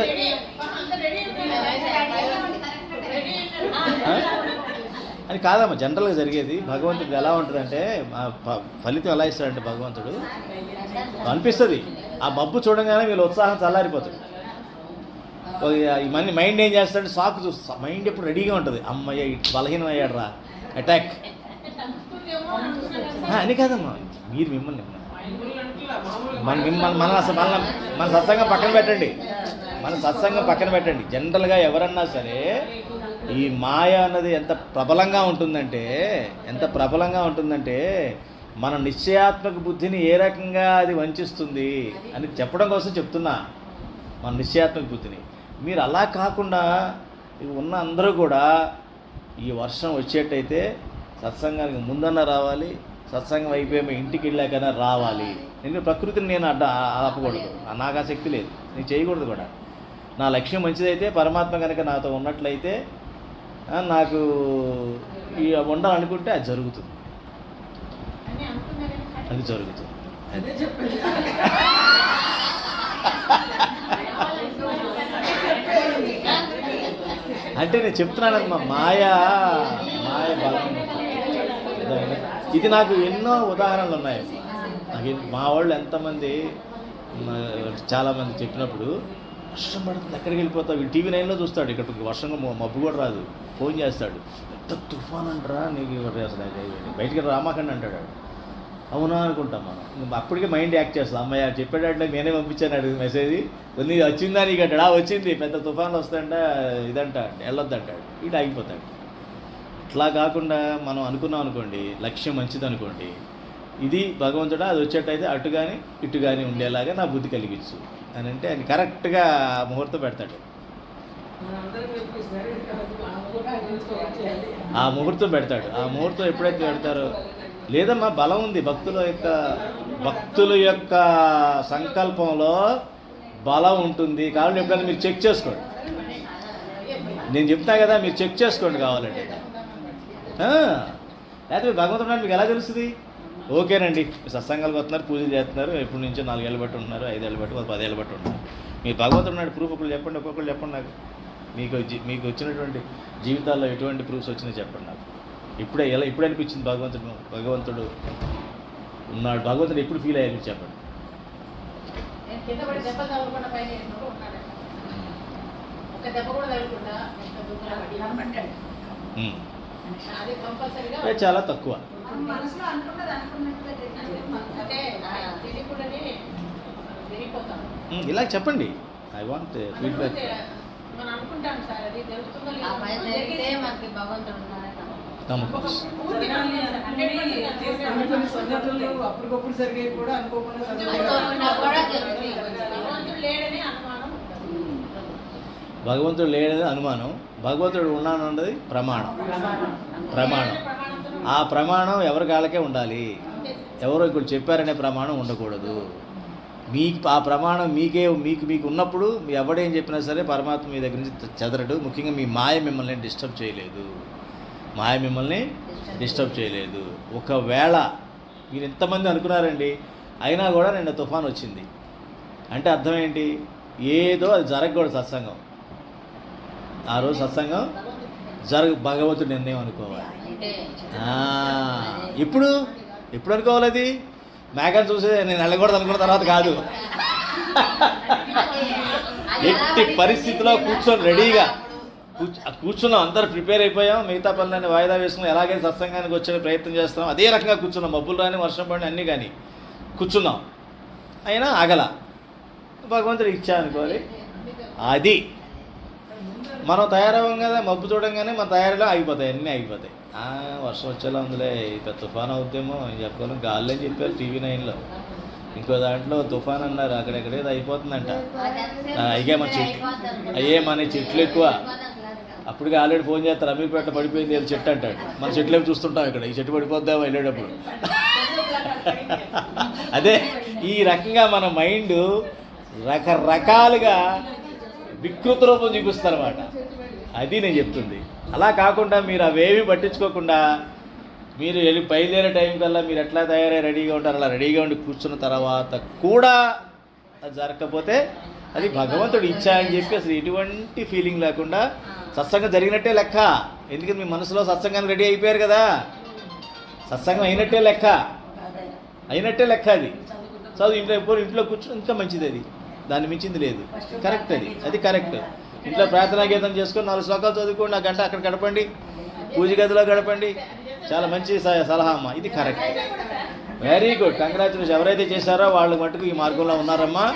Speaker 1: అని కాదమ్మా, జనరల్గా జరిగేది. భగవంతుడు ఎలా ఉంటుందంటే ఫలితం ఎలా ఇస్తాడంటే భగవంతుడు అనిపిస్తుంది ఆ మబ్బు చూడగానే వీళ్ళు ఉత్సాహం చల్లారిపోతుంది. ఈ మైండ్ ఏం చేస్తాడు, సాకు చూస్తా, మైండ్ ఎప్పుడు రెడీగా ఉంటుంది, అమ్మయ్య ఇటు బలహీనం అయ్యాడు రా, అటాక్ అని కాదమ్మా. మీరు మిమ్మల్ని మన అసలు మన సత్సంగం పక్కన పెట్టండి, మన సత్సంగం పక్కన పెట్టండి. జనరల్గా ఎవరన్నా సరే ఈ మాయ అన్నది ఎంత ప్రబలంగా ఉంటుందంటే మన నిశ్చయాత్మక బుద్ధిని ఏ రకంగా అది వంచిస్తుంది అని చెప్పడం కోసం చెప్తున్నా. మన నిశ్చయాత్మక బుద్ధిని మీరు అలా కాకుండా ఉన్న అందరూ కూడా ఈ వర్షం వచ్చేటైతే సత్సంగానికి ముందన్నా రావాలి, సత్సంగం అయిపోయి ఇంటికి వెళ్ళాకైనా రావాలి. నేను ప్రకృతిని నేను ఆపకూడదు, నాకు ఆ శక్తి లేదు, నేను చేయకూడదు కూడా. నా లక్ష్యం మంచిదైతే, పరమాత్మ కనుక నాతో ఉన్నట్లయితే, నాకు ఈ ఉండాలనుకుంటే అది జరుగుతుంది, అది జరుగుతుంది. అంటే నేను చెప్తున్నానమ్మా, మాయ బలం. ఇది నాకు ఎన్నో ఉదాహరణలు ఉన్నాయి. నాకు మా వాళ్ళు ఎంతమంది చాలామంది చెప్పినప్పుడు, వర్షం పడుతుంది ఎక్కడికి వెళ్ళిపోతావు, వీడు టీవీ 9లో చూస్తాడు, ఇక్కడ వర్షంగా మబ్బు కూడా రాదు, ఫోన్ చేస్తాడు, ఎంత తుఫాన్ అంటారా నీకు అసలు బయటికి రామాకండి అంటాడు. అవునా అనుకుంటాం మనం, అప్పటికే మైండ్ యాక్ట్ చేస్తాం. అమ్మాయి చెప్పేటట్లే నేనే పంపించాను అడిగి మెసేజ్, కొన్ని వచ్చిందా నీకు అంటాడు, వచ్చింది పెద్ద తుఫాన్లు వస్తాయంట, ఇదంట వెళ్ళొద్దంటాడు, వీడు ఆగిపోతాడు. ఇట్లా కాకుండా మనం అనుకున్నాం అనుకోండి, లక్ష్యం మంచిది అనుకోండి, ఇది భగవంతుడా అది వచ్చేటైతే అటు కానీ ఇటు కానీ ఉండేలాగా నా బుద్ధి కలిగించు అని అంటే ఆయన కరెక్ట్గా ముహూర్తం పెడతాడు. ఆ ముహూర్తం పెడతాడు. ఆ ముహూర్తం ఎప్పుడైతే పెడతారో, లేదమ్మా బలం ఉంది, భక్తుల యొక్క సంకల్పంలో బలం ఉంటుంది. కాబట్టి ఎప్పుడైనా మీరు చెక్ చేసుకోండి, నేను చెప్తా కదా, మీరు చెక్ చేసుకోండి కావాలంటే. లేకపోతే భగవంతుడు మీకు ఎలా తెలుస్తుంది? ఓకేనండి, సత్సంగాలకు వస్తున్నారు, పూజలు చేస్తున్నారు, ఎప్పటి నుంచో 4 ఏళ్ళు బట్టి ఉంటున్నారు, 5 ఏళ్ళు బట్టి 10 ఏళ్ళు బట్టి ఉంటున్నారు. మీరు భగవంతుడు నాడు ప్రూఫ్ ఒకళ్ళు చెప్పండి, ఒక్కొక్కరు చెప్పండి నాకు. మీకు వచ్చినటువంటి జీవితాల్లో ఎటువంటి ప్రూఫ్స్ వచ్చినాయి చెప్పండి నాకు. ఇప్పుడు అనిపించింది భగవంతుడు ఉన్నాడు, భగవంతుడు ఎప్పుడు ఫీల్ అయ్యారు చెప్పండి. చాలా తక్కువ. ఇలా చెప్పండి, ఐ వాంట్ ఫీడ్బ్యాక్.
Speaker 2: అప్పటికప్పుడు జరిగేవి కూడా అనుకోకుండా
Speaker 1: భగవంతుడు లేడని అనుమానం, భగవంతుడు ఉన్నానన్నది ప్రమాణం. ఆ ప్రమాణం ఎవరి కాళ్ళకే ఉండాలి, ఎవరో ఇక్కడ చెప్పారనే ప్రమాణం ఉండకూడదు. మీకు ఆ ప్రమాణం మీకు ఉన్నప్పుడు ఎవడేం చెప్పినా సరే పరమాత్మ మీ దగ్గర నుంచి చెదరడు. ముఖ్యంగా మీ మాయ మిమ్మల్ని డిస్టర్బ్ చేయలేదు. ఒకవేళ మీరు ఎంతమంది అనుకున్నారండి, అయినా కూడా నిన్న తుఫాన్ వచ్చింది అంటే అర్థం ఏంటి? ఏదో అది జరగకూడదు సత్సంగం. ఆ రోజు సత్సంగం భగవంతుడు నిర్ణయం అనుకోవాలి. ఎప్పుడు అనుకోవాలి? అది మేఘాన్ని చూసి నేను వెళ్ళకూడదు అనుకున్న తర్వాత కాదు. ఎట్టి పరిస్థితిలో కూర్చొని రెడీగా కూర్చున్నాం, అందరు ప్రిపేర్ అయిపోయాం, మిగతా పనులన్నీ వాయిదా వేసుకున్నాం, ఎలాగైతే సత్సంగానికి వచ్చే ప్రయత్నం చేస్తాం, అదే రకంగా కూర్చున్నాం. మబ్బులు రాని వర్షం పడిన అన్నీ కానీ కూర్చున్నాం, అయినా ఆగల. భగవంతుడు ఇచ్చా అనుకోవాలి. అది మనం తయారవ్వం కదా, మబ్బు చూడంగానే మన తయారీలో ఆగిపోతాయి, అన్నీ ఆగిపోతాయి. వర్షం వచ్చేలా ఉందిలే, పెద్ద తుఫాన్ అవుతామో అని చెప్పుకోవాలి. గాలి అని చెప్పారు టీవీ 9లో, ఇంకో దాంట్లో తుఫాన్ అన్నారు, అక్కడెక్కడేది అయిపోతుందంట. మన చెట్లు ఎక్కువ. అప్పటికే ఆల్రెడీ ఫోన్ చేస్తారు, అమీర్పేట పడిపోయింది ఏదో చెట్టు అంటాడు. మన చెట్లు ఏమి చూస్తుంటాం, ఇక్కడ ఈ చెట్టు పడిపోద్దామో వెళ్ళేటప్పుడు. అదే ఈ రకంగా మన మైండ్ రకరకాలుగా వికృత రూపం చూపిస్తారన్నమాట. అది నేను చెప్తుంది. అలా కాకుండా మీరు అవేవి పట్టించుకోకుండా మీరు బయలుదేరే టైం కల్లా మీరు ఎట్లా తయారై రెడీగా ఉంటారు, అలా రెడీగా ఉండి కూర్చున్న తర్వాత కూడా అది జరగకపోతే అది భగవంతుడు ఇచ్చా అని చెప్పి అసలు ఎటువంటి ఫీలింగ్ లేకుండా సత్సంగం జరిగినట్టే లెక్క. ఎందుకంటే మీ మనసులో సత్సంగానికి రెడీ అయిపోయారు కదా, సత్సంగం అయినట్టే లెక్క. అది చదువు ఇంట్లో కూర్చొని ఇంకా మంచిది. అది దాన్ని మించింది లేదు. కరెక్ట్, అది కరెక్ట్. ఇంట్లో ప్రార్థనా గీతం చేసుకొని 4 శ్లోకాలు చదువుకోండి, ఆ గంట అక్కడ గడపండి, పూజ గదిలో గడపండి. చాలా మంచి సలహా అమ్మా, ఇది కరెక్ట్. Very good, congratulation. ఎవరైతే చేశారో వాళ్ళు మటుకు ఈ మార్గంలో ఉన్నారమ్మా.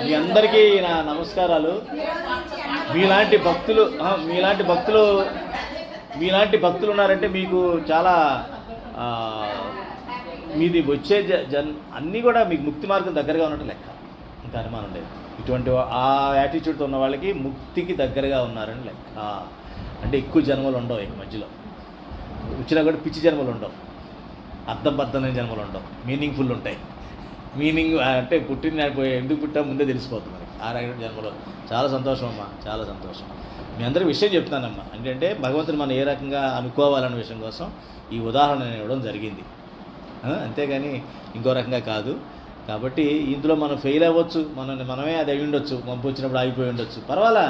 Speaker 1: మీ అందరికీ నా నమస్కారాలు. మీలాంటి భక్తులు ఉన్నారంటే మీకు చాలా మీది వచ్చే అన్నీ కూడా మీకు ముక్తి మార్గం దగ్గరగా ఉన్నట్టు లెక్క, ఇంకా అనుమానం లేదు. ఇటువంటి ఆ యాటిట్యూడ్తో ఉన్న వాళ్ళకి ముక్తికి దగ్గరగా ఉన్నారని లెక్క. అంటే ఎక్కువ జన్మలు ఉండవు, ఇక మధ్యలో వచ్చినా కూడా పిచ్చి జన్మలు ఉండవు, అర్థబద్ధమైన జన్మలు ఉండవు, మీనింగ్ఫుల్ ఉంటాయి. మీనింగ్ అంటే ఎందుకు పుట్టా ముందే తెలిసిపోతుంది మనకి ఆ రకమైన జన్మలో. చాలా సంతోషం అమ్మా, చాలా సంతోషం. మీ అందరికీ విషయం చెప్తానమ్మా, అంటే భగవంతుని మనం ఏ రకంగా అనుకోవాలనే విషయం కోసం ఈ ఉదాహరణ నేను ఇవ్వడం జరిగింది, అంతేగాని ఇంకో రకంగా కాదు. కాబట్టి ఇందులో మనం ఫెయిల్ అవ్వచ్చు, మనమే అది అయి ఉండొచ్చు, పంపు వచ్చినప్పుడు ఆగిపోయి ఉండొచ్చు, పర్వాలా.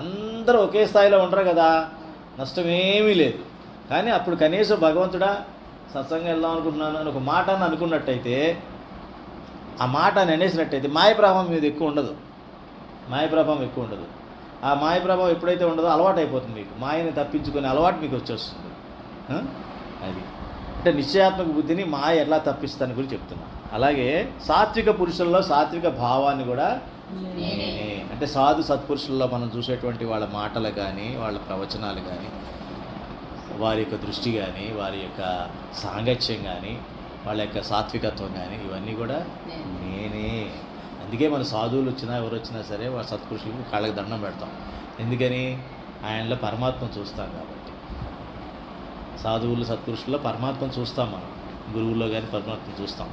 Speaker 1: అందరూ ఒకే స్థాయిలో ఉండరు కదా, నష్టమేమీ లేదు. కానీ అప్పుడు కనీసం భగవంతుడా సత్సంగం వెళ్దాం అనుకుంటున్నాను అని ఒక మాట అని అనుకున్నట్టయితే, ఆ మాట అని అనేసినట్టయితే మాయ ప్రభావం మీద ఎక్కువ ఉండదు. ఆ మాయ ప్రభావం ఎప్పుడైతే ఉండదో అలవాటు అయిపోతుంది మీకు. మాయని తప్పించుకునే అలవాటు మీకు వచ్చేస్తుంది. అది అంటే నిశ్చయాత్మక బుద్ధిని మాయ ఎలా తప్పిస్తాను గురించి చెప్తున్నా. అలాగే సాత్విక పురుషుల్లో సాత్విక భావాన్ని కూడా నేనే, అంటే సాధు సత్పురుషుల్లో మనం చూసేటువంటి వాళ్ళ మాటలు కానీ, వాళ్ళ ప్రవచనాలు కానీ, వారి యొక్క దృష్టి కానీ, వారి యొక్క సాంగత్యం కానీ, వాళ్ళ యొక్క సాత్వికత్వం కానీ, ఇవన్నీ కూడా నేనే. అందుకే మన సాధువులు వచ్చినా ఎవరు వచ్చినా సరే వాళ్ళ సత్పురుషులకు కాళ్ళకి దండం పెడతాం. ఎందుకని? ఆయనలో పరమాత్మ చూస్తాం కాబట్టి. సాధువులు సత్పురుషుల్లో పరమాత్మను చూస్తాం మనం, గురువుల్లో కానీ పరమాత్మను చూస్తాం.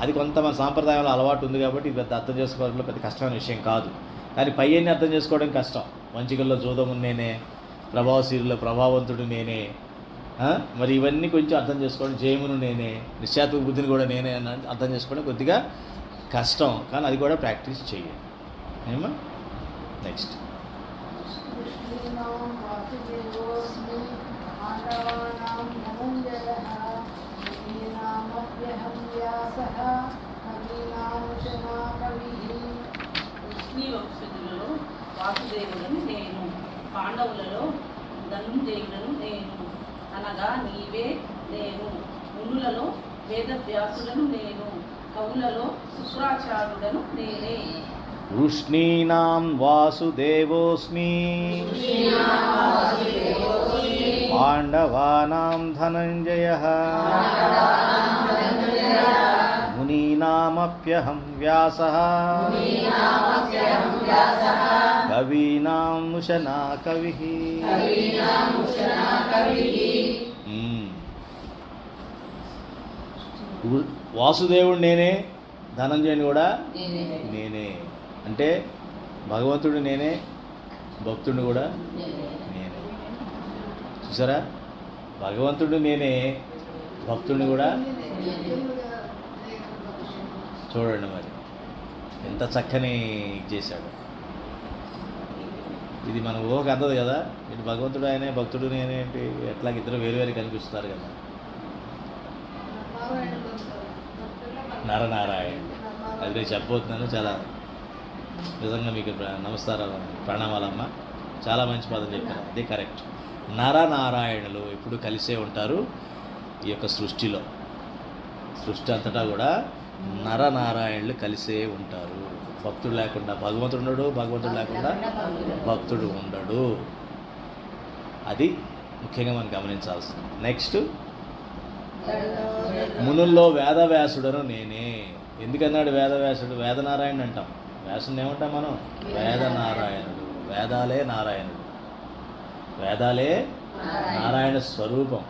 Speaker 1: అది కొంత మన సాంప్రదాయంలో అలవాటు ఉంది కాబట్టి ఇది పెద్ద అర్థం చేసుకోవడంలో పెద్ద కష్టమైన విషయం కాదు. కానీ పైయన్ని అర్థం చేసుకోవడం కష్టం. వంచికల్లో జోదము నేనే, ప్రభావశీలులో ప్రభావవంతుడు నేనే, మరి ఇవన్నీ కొంచెం అర్థం చేసుకోవడం, జయమును నేనే, నిశ్చాత్మక బుద్ధిని కూడా నేనే అని అర్థం చేసుకోవడం కొద్దిగా కష్టం. కానీ అది కూడా ప్రాక్టీస్ చేయాలి. ఏమా నెక్స్ట్
Speaker 4: వృష్ణీవంశజులలో వాసుదేవులను నేను, పాండవులలో ధనుంజయులను నేను, అనగా నీవే నేను. మునులలో వేదవ్యాసులను నేను, కవులలో శుక్రాచార్యులను నేనే.
Speaker 1: వృష్ణీనాం వాసుదేవోస్మి, పాండవానాం ధనంజయః, మునీనామప్యహం వ్యాసః, కవీనాం ఉశనా కవిః. వాసుదేవుడు నేనే, ధనంజయుని కూడా నేనే. అంటే భగవంతుడు నేనే, భక్తుడిని కూడా నేనే. చూసారా, భగవంతుడు నేనే, భక్తుడిని కూడా చూడండి మరి ఎంత చక్కని చేశాడు. ఇది మన ఊహకు అందదు కదా. ఇటు భగవంతుడు ఆయనే, భక్తుడు నేనే ఏంటి, ఎట్లా ఇద్దరు వేరు కనిపిస్తున్నారు కదా. నరనారాయణ, అది నేను చెప్పబోతున్నాను. చాలా నిజంగా మీకు నమస్కారాలు, ప్రణామాలమ్మ. చాలా మంచి పదం చెప్పారు, అదే కరెక్ట్. నరనారాయణులు ఎప్పుడు కలిసే ఉంటారు ఈ యొక్క సృష్టిలో. సృష్టి అంతటా కూడా నరనారాయణులు కలిసే ఉంటారు. భక్తుడు లేకుండా భగవంతుడు ఉండడు, భగవంతుడు లేకుండా భక్తుడు ఉండడు. అది ముఖ్యంగా మనం గమనించాల్సింది. నెక్స్ట్, మునుల్లో వేదవ్యాసుడను నేనే. ఎందుకన్నాడు వేదవ్యాసుడు? వేదనారాయణుడు అంటాం. వ్యాసుని ఏమంటాం మనం? వేదనారాయణుడు. వేదాలే నారాయణుడు, వేదాలే నారాయణ స్వరూపం,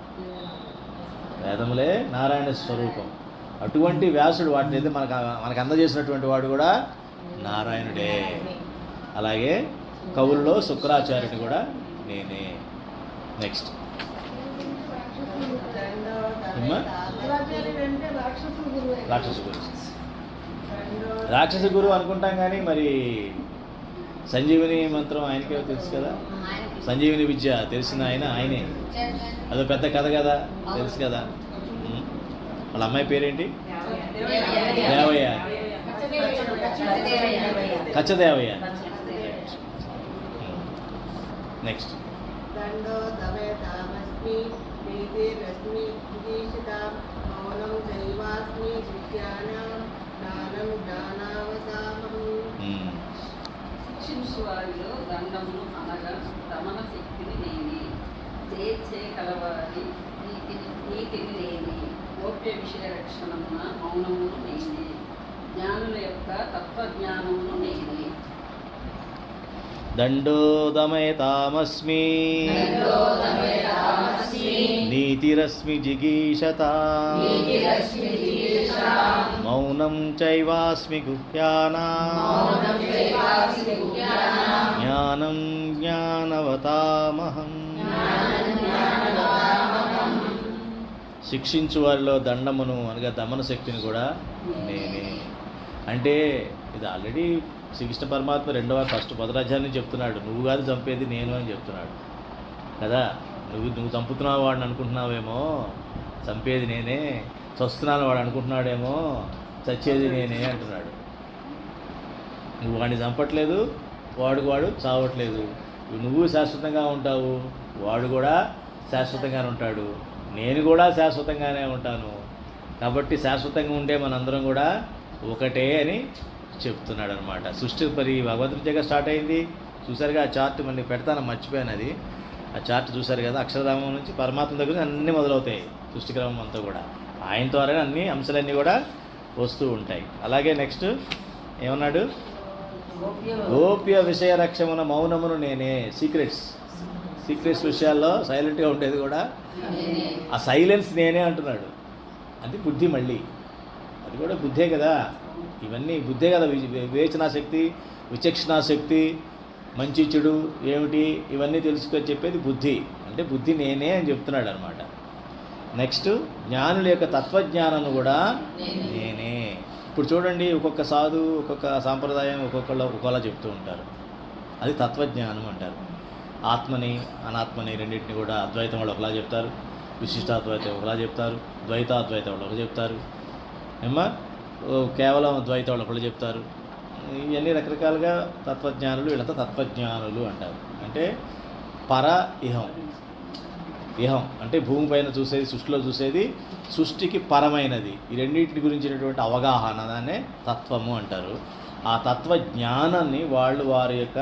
Speaker 1: వేదములే నారాయణ స్వరూపం. అటువంటి వ్యాసుడు వాటిని మనకు అందజేసినటువంటి వాడు కూడా నారాయణుడే. అలాగే కవుల్లో శుక్రాచార్యుని కూడా నేనే. నెక్స్ట్, రాక్షస గురువు అనుకుంటాం కానీ మరి సంజీవిని మంత్రం ఆయనకే తెలుసు కదా. సంజీవిని విద్య తెలిసిన ఆయనే. అదో పెద్ద కథ కదా, తెలుసు కదా. వాళ్ళ అమ్మాయి పేరేంటి? దేవయ్య. కచ్చదేవయ్య. నెక్స్ట్
Speaker 2: దండో దవేతామస్మి నీతిరస్మి విదీషితాం మౌనం దైవాస్మి విజ్ఞానం జ్ఞానం జ్ఞానావతామహం.
Speaker 4: శిక్షించు వారిలో దండమును అనగా దమన శక్తిని నేనే, చేర్చే కలవారి నీతిని నేనే, గోప్య విషయ రక్షణమున మౌనమును నేనే, జ్ఞానుల యొక్క తత్వజ్ఞానమును నేనే.
Speaker 1: దండోదమయతామస్మి నీతిరస్మి జిగీషతాం మౌనం చైవాస్మి గుహ్యానాం జ్ఞానం జ్ఞానవతామహం. శిక్షించు వారిలో దండమును అనగా దమన శక్తిని కూడా నేనే. అంటే ఇది ఆల్రెడీ శ్రీకృష్ణ పరమాత్మ ఫస్ట్ మొదటి చెప్తున్నాడు, నువ్వు కాదు చంపేది నేను అని చెప్తున్నాడు కదా. నువ్వు చంపుతున్నావు వాడిని అనుకుంటున్నావేమో, చంపేది నేనే. చస్తున్నాను వాడు అనుకుంటున్నాడేమో, చచ్చేది నేనే అంటున్నాడు. నువ్వు వాడిని చంపట్లేదు, వాడు చావట్లేదు. నువ్వు శాశ్వతంగా ఉంటావు, వాడు కూడా శాశ్వతంగానే ఉంటాడు, నేను కూడా శాశ్వతంగానే ఉంటాను. కాబట్టి శాశ్వతంగా ఉంటే మనందరం కూడా ఒకటే అని చెప్తున్నాడు అనమాట. సృష్టి మరి భగవద్గీతగా స్టార్ట్ అయింది చూసారుగా. ఆ చార్ట్ మళ్ళీ పెడతాను, మర్చిపోయాను అది. ఆ చార్ట్ చూసారు కదా, అక్షరధామం నుంచి పరమాత్మ దగ్గర అన్నీ మొదలవుతాయి. సృష్టిక్రమం అంతా కూడా ఆయన ద్వారానే అన్ని అంశాలన్నీ కూడా వస్తూ ఉంటాయి. అలాగే నెక్స్ట్ ఏమన్నాడు, గోప్య విషయ రక్షమున మౌనమును నేనే. సీక్రెట్స్ విషయాల్లో సైలెంట్గా ఉండేది కూడా ఆ సైలెన్స్ నేనే అంటున్నాడు. అది బుద్ధి, మళ్ళీ అది కూడా బుద్ధే కదా. ఇవన్నీ బుద్ధే కదా. వివేచనా శక్తి, విచక్షణా శక్తి, మంచి చెడు ఏమిటి ఇవన్నీ తెలుసుకొని చెప్పేది బుద్ధి. అంటే బుద్ధి నేనే అని చెప్తున్నాడు అనమాట. నెక్స్ట్ జ్ఞానుల యొక్క తత్వజ్ఞానం కూడా నేనే. ఇప్పుడు చూడండి, ఒక్కొక్క సాధువు ఒక్కొక్క సాంప్రదాయం ఒక్కొక్కలా చెప్తూ ఉంటారు. అది తత్వజ్ఞానం అంటారు. ఆత్మని అనాత్మని రెండింటిని కూడా అద్వైతం వాళ్ళు ఒకలా చెప్తారు, విశిష్టాద్వైతం ఒకలా చెప్తారు, ద్వైతాద్వైతం వాళ్ళు ఒకలా చెప్తారు, ఏమా కేవలం ద్వైతం వాళ్ళు ఒకళ్ళు చెప్తారు. ఇవన్నీ రకరకాలుగా తత్వజ్ఞానులు, వీళ్ళంతా తత్వజ్ఞానులు అంటారు. అంటే పర ఇహం అంటే భూమిపైన చూసేది, సృష్టిలో చూసేది, సృష్టికి పరమైనది. ఈ రెండింటి గురించినటువంటి అవగాహన దాన్నే తత్వము అంటారు. ఆ తత్వజ్ఞానాన్ని వాళ్ళు వారి యొక్క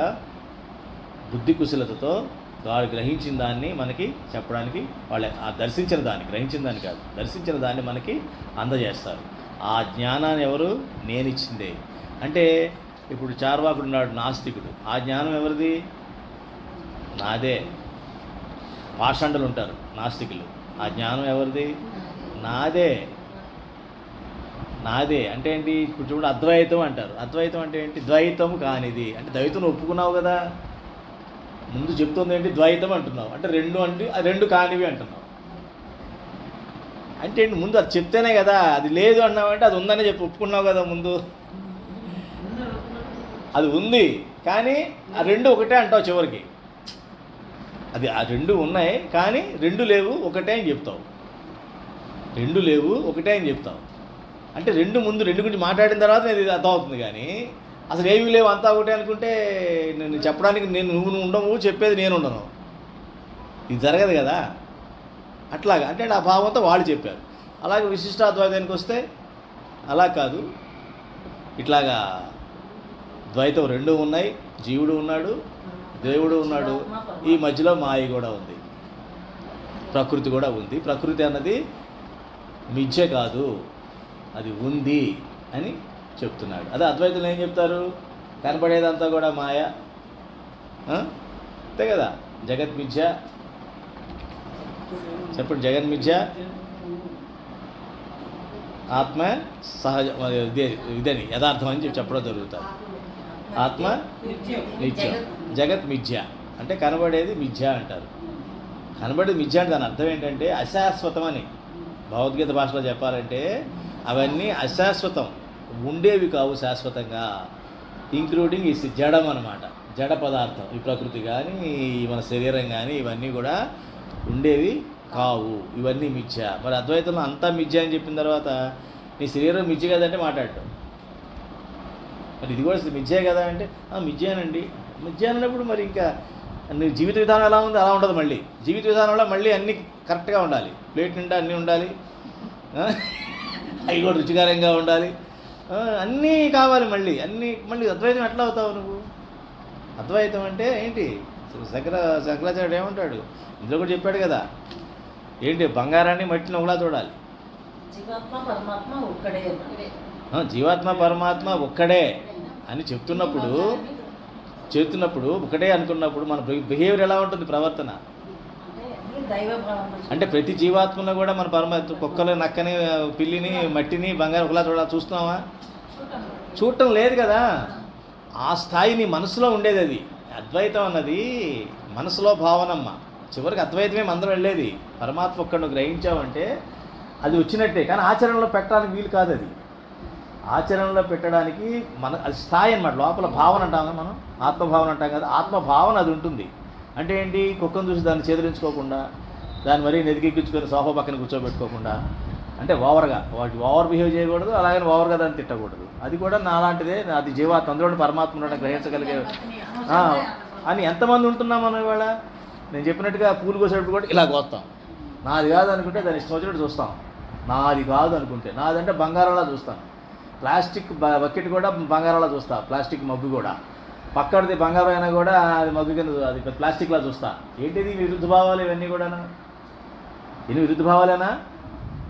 Speaker 1: బుద్ధి కుశలతతో వారు గ్రహించిన దాన్ని మనకి చెప్పడానికి, వాళ్ళ ఆ దర్శించిన దాన్ని, గ్రహించిన దాన్ని కాదు, దర్శించిన దాన్ని మనకి అందజేస్తారు. ఆ జ్ఞానాన్ని ఎవరు? నేను ఇచ్చిందే. అంటే ఇప్పుడు చార్వాకుడు ఉన్నాడు, నాస్తికుడు. ఆ జ్ఞానం ఎవరిది? నాదే. పాషండులు ఉంటారు నాస్తికులు. ఆ జ్ఞానం ఎవరిది? నాదే. అంటే ఏంటి? ఇప్పుడు చూడు, అద్వైతం అంటారు. అద్వైతం అంటే ఏంటి? ద్వైతం కానిది. అంటే ద్వైతం ఒప్పుకున్నావు కదా, ముందు చెప్తుంది ఏంటి? ద్వైతం అంటున్నావు. అంటే రెండు కానివి అంటున్నావు. అంటే ఏంటి? ముందు అది చెప్తేనే కదా. అది లేదు అన్నావంటే అది ఉందనే చెప్పి ఒప్పుకున్నావు కదా ముందు. అది ఉంది కానీ ఆ రెండు ఒకటే అంటావు చివరికి. అది ఆ రెండు ఉన్నాయి కానీ రెండు లేవు ఒకటే అని చెప్తావు. రెండు లేవు ఒకటే అని చెప్తావు. అంటే రెండు గురించి మాట్లాడిన తర్వాత ఇది అర్థమవుతుంది. కానీ అసలు ఏమీ లేవు అంతా ఒకటే అనుకుంటే నేను చెప్పడానికి నువ్వు ఉండవు, చెప్పేది నేను ఉండను. ఇది జరగదు కదా. అట్లాగా అంటే ఆ భావంతో వాళ్ళు చెప్పారు. అలాగే విశిష్టాద్వైతానికి వస్తే అలా కాదు, ఇట్లాగా ద్వైతం రెండు ఉన్నాయి. జీవుడు ఉన్నాడు, దేవుడు ఉన్నాడు, ఈ మధ్యలో మాయ కూడా ఉంది, ప్రకృతి కూడా ఉంది. ప్రకృతి అన్నది మిథ్య కాదు, అది ఉంది అని చెప్తున్నాడు. అదే అద్వైతులు ఏం చెప్తారు? కనపడేదంతా కూడా మాయ, అంతే కదా. జగత్ మిథ్య, చెప్పండి. జగన్ మిథ్య, ఆత్మ సహజ, ఇదని యథార్థం అని చెప్పడం జరుగుతుంది. ఆత్మ నిత్యం, జగత్ మిథ్య. అంటే కనబడేది మిథ్య అంటారు. కనబడేది మిథ్య అంటే దాని అర్థం ఏంటంటే అశాశ్వతం అని. భగవద్గీత భాషలో చెప్పాలంటే అవన్నీ అశాశ్వతం, ఉండేవి కావు శాశ్వతంగా. ఇంక్లూడింగ్ ఈ జడం అన్నమాట, జడ పదార్థం. ఈ ప్రకృతి కానీ మన శరీరం కానీ ఇవన్నీ కూడా ఉండేవి కావు, ఇవన్నీ మిథ్య. మరి అద్వైతంలో అంతా మిథ్య అని చెప్పిన తర్వాత నీ శరీరం మిథ్య కదంటే మాట్లాడటం. మరి ఇది కూడా మిథ్యే కదా అంటే మిథ్యేనండి. మిథ్య అన్నప్పుడు మరి ఇంకా నీ జీవిత విధానం ఎలా ఉంది అలా ఉండదు. మళ్ళీ జీవిత విధానంలో మళ్ళీ అన్నీ కరెక్ట్గా ఉండాలి, ప్లేట్ నిండా అన్నీ ఉండాలి, అవి కూడా రుచికరంగా ఉండాలి, అన్నీ కావాలి. మళ్ళీ అద్వైతం ఎట్లా అవుతావు నువ్వు? అద్వైతం అంటే ఏంటి? శంకరాచార్యుడు ఏమంటాడు ఇందులో కూడా చెప్పాడు కదా, ఏంటి బంగారాన్ని మట్టిని ఒకలా చూడాలి.
Speaker 3: జీవాత్మ పరమాత్మ ఒక్కడే.
Speaker 1: జీవాత్మ పరమాత్మ ఒక్కడే అని చెప్తున్నప్పుడు ఒకటే అనుకున్నప్పుడు మన బిహేవియర్ ఎలా ఉంటుంది, ప్రవర్తన అంటే ప్రతి జీవాత్మలో కూడా మన పరమాత్మ కుక్కలు, నక్కని, పిల్లిని, మట్టిని, బంగారం ఒకలా చూస్తున్నావా? చూడటం లేదు కదా. ఆ స్థాయి నీ మనసులో ఉండేది. అది అద్వైతం అన్నది మనసులో భావనమ్మ. చివరికి అద్వైతమే అందరం వెళ్ళేది. పరమాత్మ ఒక్కడు నువ్వు గ్రహించావంటే అది వచ్చినట్టే. కానీ ఆచరణలో పెట్టడానికి వీలు కాదు. అది ఆచరణలో పెట్టడానికి అది స్థాయి అన్నమాట. లోపల భావన అంటాం కదా మనం, ఆత్మభావన అంటాం కదా. ఆత్మభావన అది ఉంటుంది. అంటే ఏంటి? కుక్కను చూసి దాన్ని చెదిరించుకోకుండా, దాన్ని మరీ నెదికెక్కించుకొని సోఫా పక్కన కూర్చోబెట్టుకోకుండా, అంటే వాటి ఓవర్ బిహేవ్ చేయకూడదు, అలాగని ఓవర్గా దాన్ని తిట్టకూడదు. అది కూడా నాలాంటిదే. అది జీవాత్మ, అందులో పరమాత్మ గ్రహించగలిగే అని ఎంతమంది ఉంటున్నాం మనం ఇవాళ? నేను చెప్పినట్టుగా పూలు కోసేటప్పుడు కూడా ఇలా కోస్తాం. నాది కాదు అనుకుంటే దాన్ని ఇష్టం వచ్చినట్టు చూస్తాం. నాది కాదు అనుకుంటే, నాదంటే బంగారంలా చూస్తాను. ప్లాస్టిక్ బకెట్ కూడా బంగారంలా చూస్తా, ప్లాస్టిక్ మగ్గు కూడా. పక్కడిది బంగారం అయినా కూడా అది మగ్గు కింద, అది ప్లాస్టిక్లా చూస్తా. ఏంటిది విరుద్ధ భావాలు ఇవన్నీ కూడాను? ఇన్ని విరుద్ధ భావాలేనా?